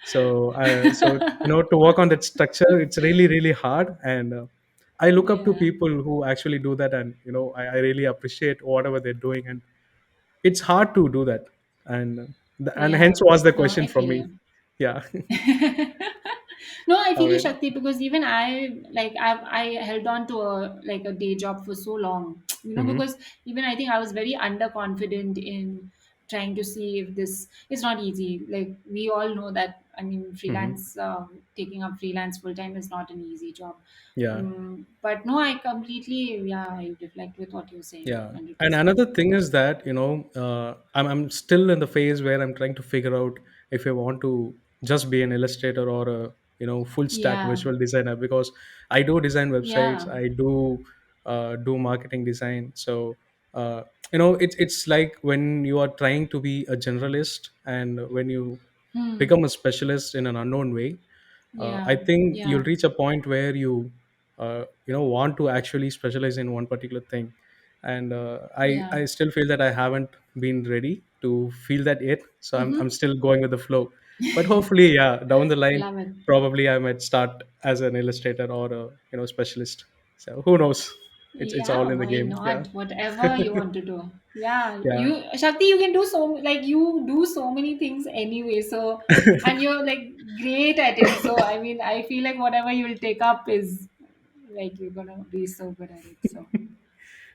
So to work on that structure, it's really really hard, and I look up to Yeah. people who actually do that, and I really appreciate whatever they're doing, and it's hard to do that, and Yeah. hence was the No, question I from feel me. you. Yeah. No, I All feel you, right. Shakti, because even I held on to a day job for so long, Mm-hmm. because even I think I was very underconfident in trying to see if this is not easy. Like we all know that, I mean, Hmm. freelance, taking up freelance full time is not an easy job. Yeah. But no, I completely, yeah, I reflect with what you're saying, Yeah, and 100%. another thing is that I'm still in the phase where I'm trying to figure out if I want to just be an illustrator or a full stack Yeah, visual designer, because I do design websites, yeah. I do marketing design. So it's like when you are trying to be a generalist and when you Hmm. become a specialist in an unknown way, I Yeah, think yeah, you'll reach a point where you want to actually specialize in one particular thing. And yeah. I still feel that I haven't been ready to feel that yet, so I'm still going with the flow. But hopefully, yeah, down the line, Love it. probably I might start as an illustrator or a specialist. So who knows? It's all Yeah, in the why game. Yeah. not? Whatever you want to do. Yeah, Yeah. you, Shakti, you can do so, like you do so many things anyway. So, and you're like great at it. So, I mean, I feel like whatever you will take up is like you're gonna be so good at it. So,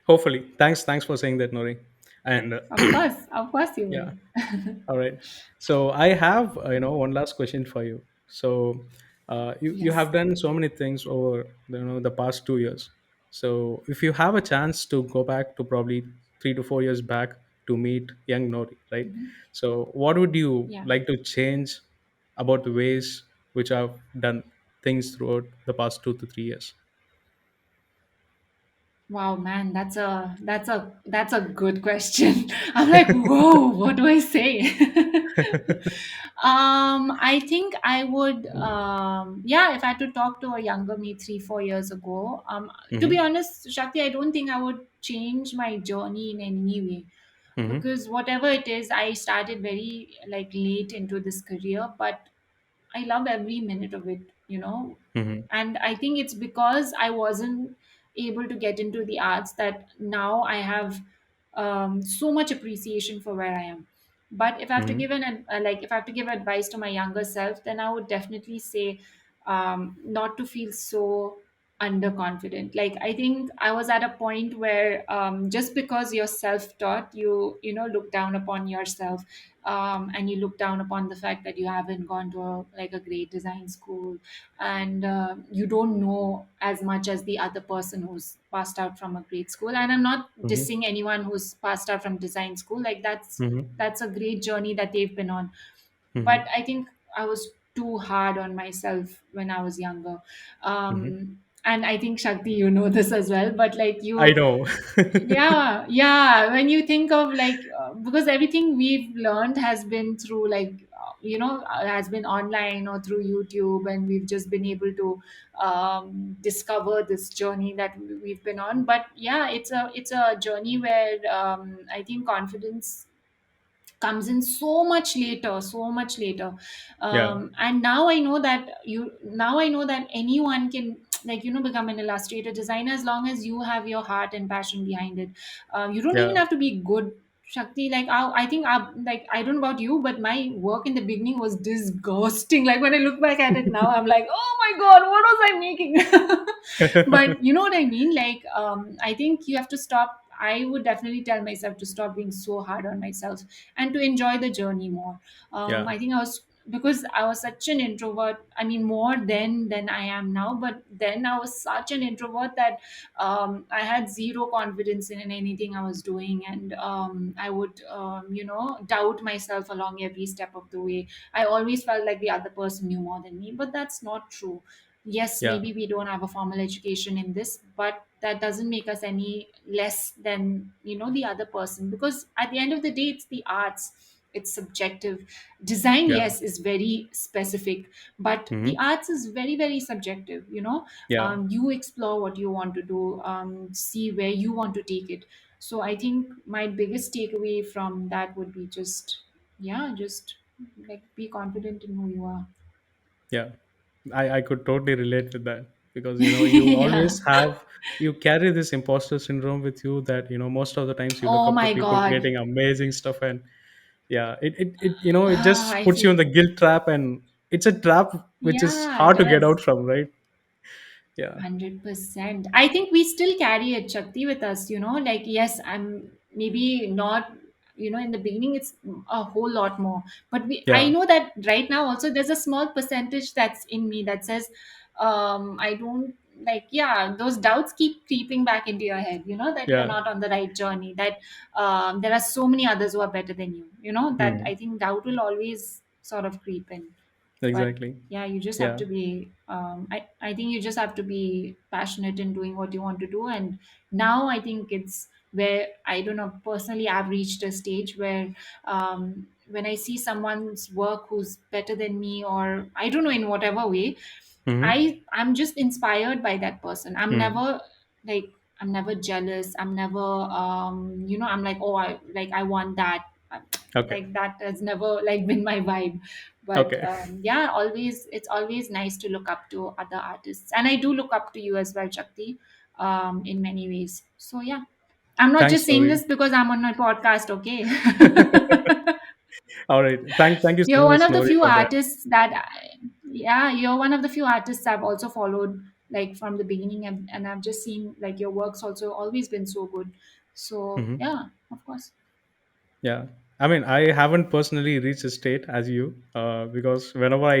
Hopefully, thanks for saying that, Nori. And of course you yeah. will. All right. So I have, one last question for you. So you Yes. have done so many things over the past 2 years. So if you have a chance to go back to probably 3 to 4 years back to meet young Nori, right? So what would you Yeah. like to change about the ways which I've done things throughout the past 2 to 3 years? Wow, man, that's a good question. I'm like, whoa, what do I say? I think I would, yeah, if I had to talk to a younger me 3, 4 years ago, to be Mm-hmm. honest, Shakti, I don't think I would change my journey in any way, Mm-hmm. because whatever it is, I started very like late into this career, but I love every minute of it, you know. Mm-hmm. And I think it's because I wasn't able to get into the arts that now I have so much appreciation for where I am. But if I have to Mm-hmm. give like if I have to give advice to my younger self, then I would definitely say not to feel so underconfident. Like I think I was at a point where just because you're self-taught, you know look down upon yourself, and you look down upon the fact that you haven't gone to like a great design school, and you don't know as much as the other person who's passed out from a great school. And I'm not Mm-hmm. dissing anyone who's passed out from design school, like Mm-hmm. that's a great journey that they've been on. Mm-hmm. But I think I was too hard on myself when I was younger. Mm-hmm. And I think, Shakti, you know this as well, but like I you, know. yeah, yeah, when you think of like because everything we've learned has been through like has been online or through YouTube, and we've just been able to discover this journey that we've been on. But yeah, it's a journey where I think confidence comes in so much later. Yeah. And now I know that anyone can, like, become an illustrator designer as long as you have your heart and passion behind it. You don't even Yeah. have to be good, Shakti. Like I think like I don't know about you, but my work in the beginning was disgusting. Like when I look back at it now, I'm like, oh my god, what was I making? But you know what I mean? Like I think you have to stop. I would definitely tell myself to stop being so hard on myself and to enjoy the journey more. Yeah. I think because I was such an introvert. I mean, more then than I am now, but then I was such an introvert that I had zero confidence in anything I was doing, and I would, doubt myself along every step of the way. I always felt like the other person knew more than me, but that's not true. Yes, Yeah. maybe we don't have a formal education in this, but that doesn't make us any less than the other person, because at the end of the day, it's the arts. It's subjective. Design, Yeah. yes, is very specific, but the Hmm. arts is very, very subjective. Yeah. You explore what you want to do, see where you want to take it. So I think my biggest takeaway from that would be just, yeah, just like be confident in who you are. Yeah. I could totally relate with that, because you Yeah. always you carry this imposter syndrome with you, that most of the times you look Oh up to my people God. creating amazing stuff, and yeah, it Ah, just I puts you feel. in the guilt trap, and it's a trap which is Yeah, it hard to get does. out from, right? Yeah. 100%. I think we still carry it, Shakti, with us, like, yes, I'm maybe not, in the beginning it's a whole lot more. But I Yeah. know that right now also there's a small percentage that's in me that says, I don't, like, yeah, those doubts keep creeping back into your head, that you're Yeah. not on the right journey, that there are so many others who are better than you, that Hmm. I think doubt will always sort of creep in. But Exactly. yeah, you just have Yeah. to be I think you just have to be passionate in doing what you want to do. And now I think it's where, I don't know, personally I've reached a stage where when I see someone's work who's better than me, or I don't know, in whatever way, Hmm. I'm just inspired by that person. I'm Hmm. never like, I'm never jealous. I'm never I'm like, oh, I want that. Okay. Like, that has never like been my vibe. But Okay. yeah, always, it's always nice to look up to other artists, and I do look up to you as well, Shakti, in many ways. So yeah, I'm not Thanks, just saying Nori. this because I'm on my podcast, okay? All right. Thank you so You're much, one of the Nori, few for that. artists that yeah, you're one of the few artists I've also followed, like, from the beginning, and I've just seen like your work's also always been so good. So Hmm. yeah, of course. Yeah, I mean, I haven't personally reached a state as you, because whenever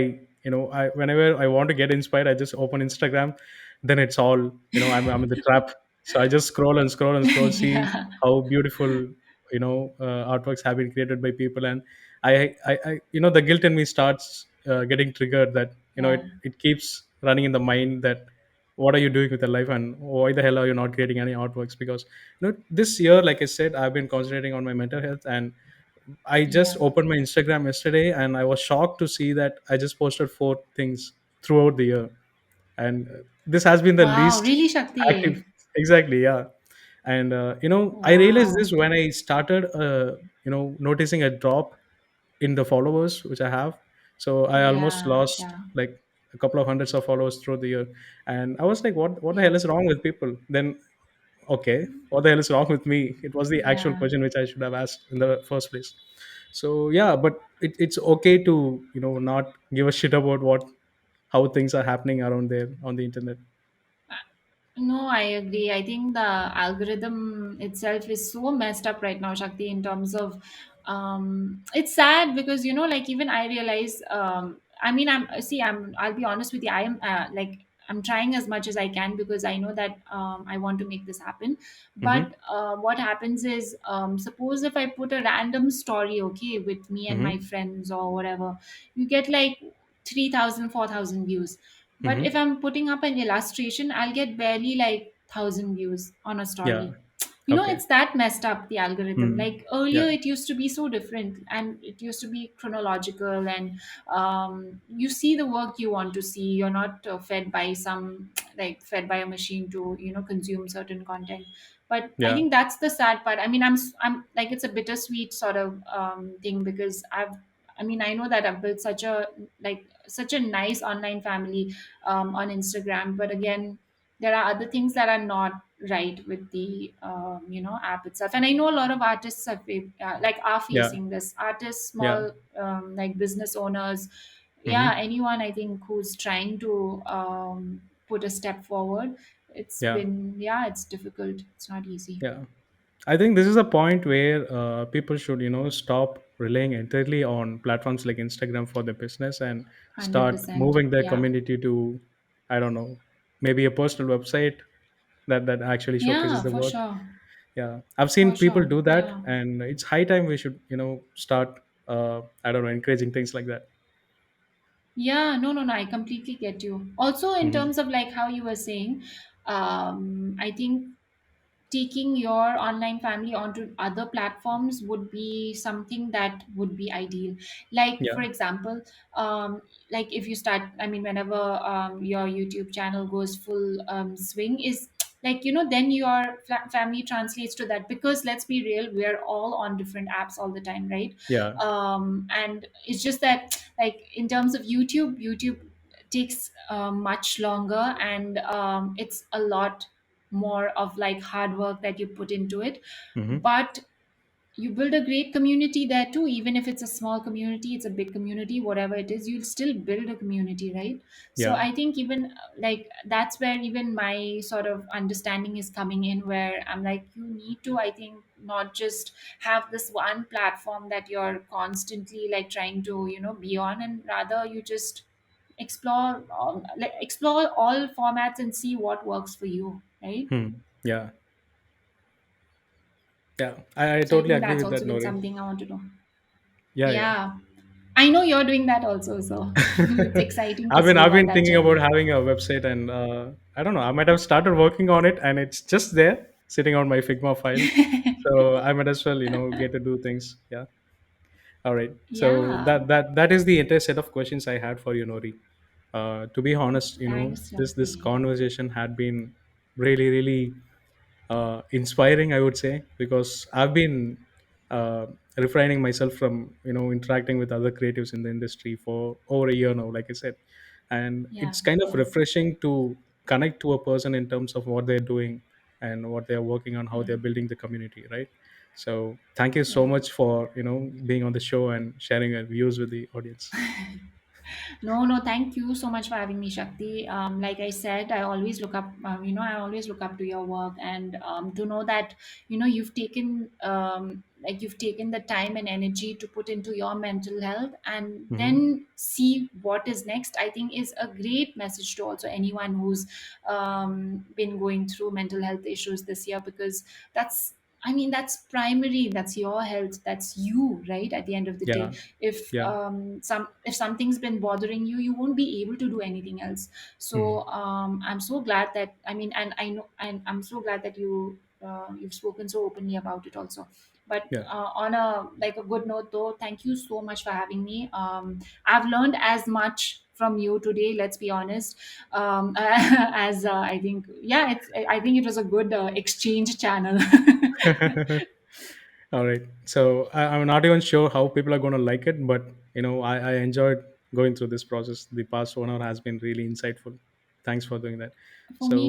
whenever I want to get inspired, I just open Instagram. Then it's all, I'm in the trap. So I just scroll and scroll and scroll, see Yeah, how beautiful, artworks have been created by people, and the guilt in me starts getting triggered. That yeah, it keeps running in the mind that what are you doing with your life, and why the hell are you not creating any artworks? Because this year, like I said, I've been concentrating on my mental health, and I just yeah. opened my Instagram yesterday, and I was shocked to see that I just posted 4 things throughout the year, and this has been the Wow, least really, active. Shakti? Exactly, yeah. And I realized Wow. this when I started noticing a drop in the followers which I have. So I almost Yeah, lost yeah, like a couple of hundreds of followers through the year, and I was like, what the yeah, hell is wrong with people? Then, okay, what the hell is wrong with me? It was the actual yeah. question which I should have asked in the first place. So yeah, but it's okay to not give a shit about what how things are happening around there on the internet. No, I agree. I think the algorithm itself is so messed up right now, Shakti, in terms of it's sad because, like, even I realize, I mean, I'll be honest with you, I am like, I'm trying as much as I can because I know that I want to make this happen. Mm-hmm. But what happens is, suppose if I put a random story, okay, with me and my Mm-hmm. friends or whatever, you get like 3,000, 4,000 views. But Mm-hmm. if I'm putting up an illustration, I'll get barely like 1,000 views on a Yeah. story. Okay. It's that messed up, the algorithm. Mm. Like, earlier, Yeah. it used to be so different, and it used to be chronological, and you see the work you want to see. You're not fed by fed by a machine to, consume certain content. But I Yeah. think that's the sad part. I mean, I'm like, it's a bittersweet sort of thing, because I mean, I know that I've built such a nice online family on Instagram. But again, there are other things that are not right with the app itself. And I know a lot of artists are Yeah. facing this. Artists, Yeah. small like business owners, yeah, Mm-hmm. anyone I think who's trying to put a step forward. It's Yeah. been, yeah, it's difficult. It's not easy. Yeah. I think this is a point where people should, stop relying entirely on platforms like Instagram for their business and start 100%. moving their Yeah. community to, I don't know, maybe a personal website that actually showcases Yeah, the for work. sure. Yeah, I've For seen people sure. do that, Yeah. and it's high time we should, start. I don't know, encouraging things like that. Yeah, no, no, no. I completely get you. Also, in Hmm. terms of like how you were saying, I think taking your online family onto other platforms would be something that would be ideal. Like, Yeah. for example, like, if you start, I mean, whenever your YouTube channel goes full swing, is like, then your family translates to that, because let's be real, we're all on different apps all the time, right? Yeah. And it's just that, like, in terms of YouTube takes much longer, and it's a lot more of like hard work that you put into it. Hmm. But you build a great community there too. Even if it's a small community, it's a big community, whatever it is, you'll still build a community, right? So Yeah. I think even like that's where even my sort of understanding is coming in, where I'm like, you need to, I think, not just have this one platform that you're constantly like trying to, be on, and rather you just explore all formats and see what works for you, right? Yeah. Yeah. I So I totally think agree that's with that, also been Nori. something I want to do. Yeah, yeah. Yeah, I know you're doing that also, so it's exciting to I've see what been that thinking about journey. having a website, and I don't know. I might have started working on it, and it's just there, sitting on my Figma file. So I might as well, get to do things. Yeah. All right. So Yeah, that is the entire set of questions I had for you, Nori. To be honest, thanks, this Shakti. conversation had been really, really inspiring, I would say, because I've been uh, refraining myself from interacting with other creatives in the industry for over a year now, like I said, and Yeah, it's kind of yeah. refreshing to connect to a person in terms of what they're doing and what they're working on, how they're building the community, right? So thank you so Yeah. much for being on the show and sharing your views with the audience. No, no, thank you so much for having me, Shakti. Like I said, I always look up, I always look up to your work, and to know that, you've taken the time and energy to put into your mental health, and Hmm. then see what is next, I think is a great message to also anyone who's been going through mental health issues this year, because that's, I mean, that's primary. That's your health. That's you, right? At the end of the day, Yeah. if Yeah. if something's been bothering you, you won't be able to do anything else. Hmm. So I'm so glad that, I mean, and I know, and I'm so glad that you've spoken so openly about it also. But Yeah. on a like a good note though, thank you so much for having me. I've learned as much from you today, let's be honest. As I think, yeah, I think it was a good exchange channel. All right. So I'm not even sure how people are going to like it, but I enjoyed going through this process. The past 1 hour has been really insightful. Thanks for doing that. For me So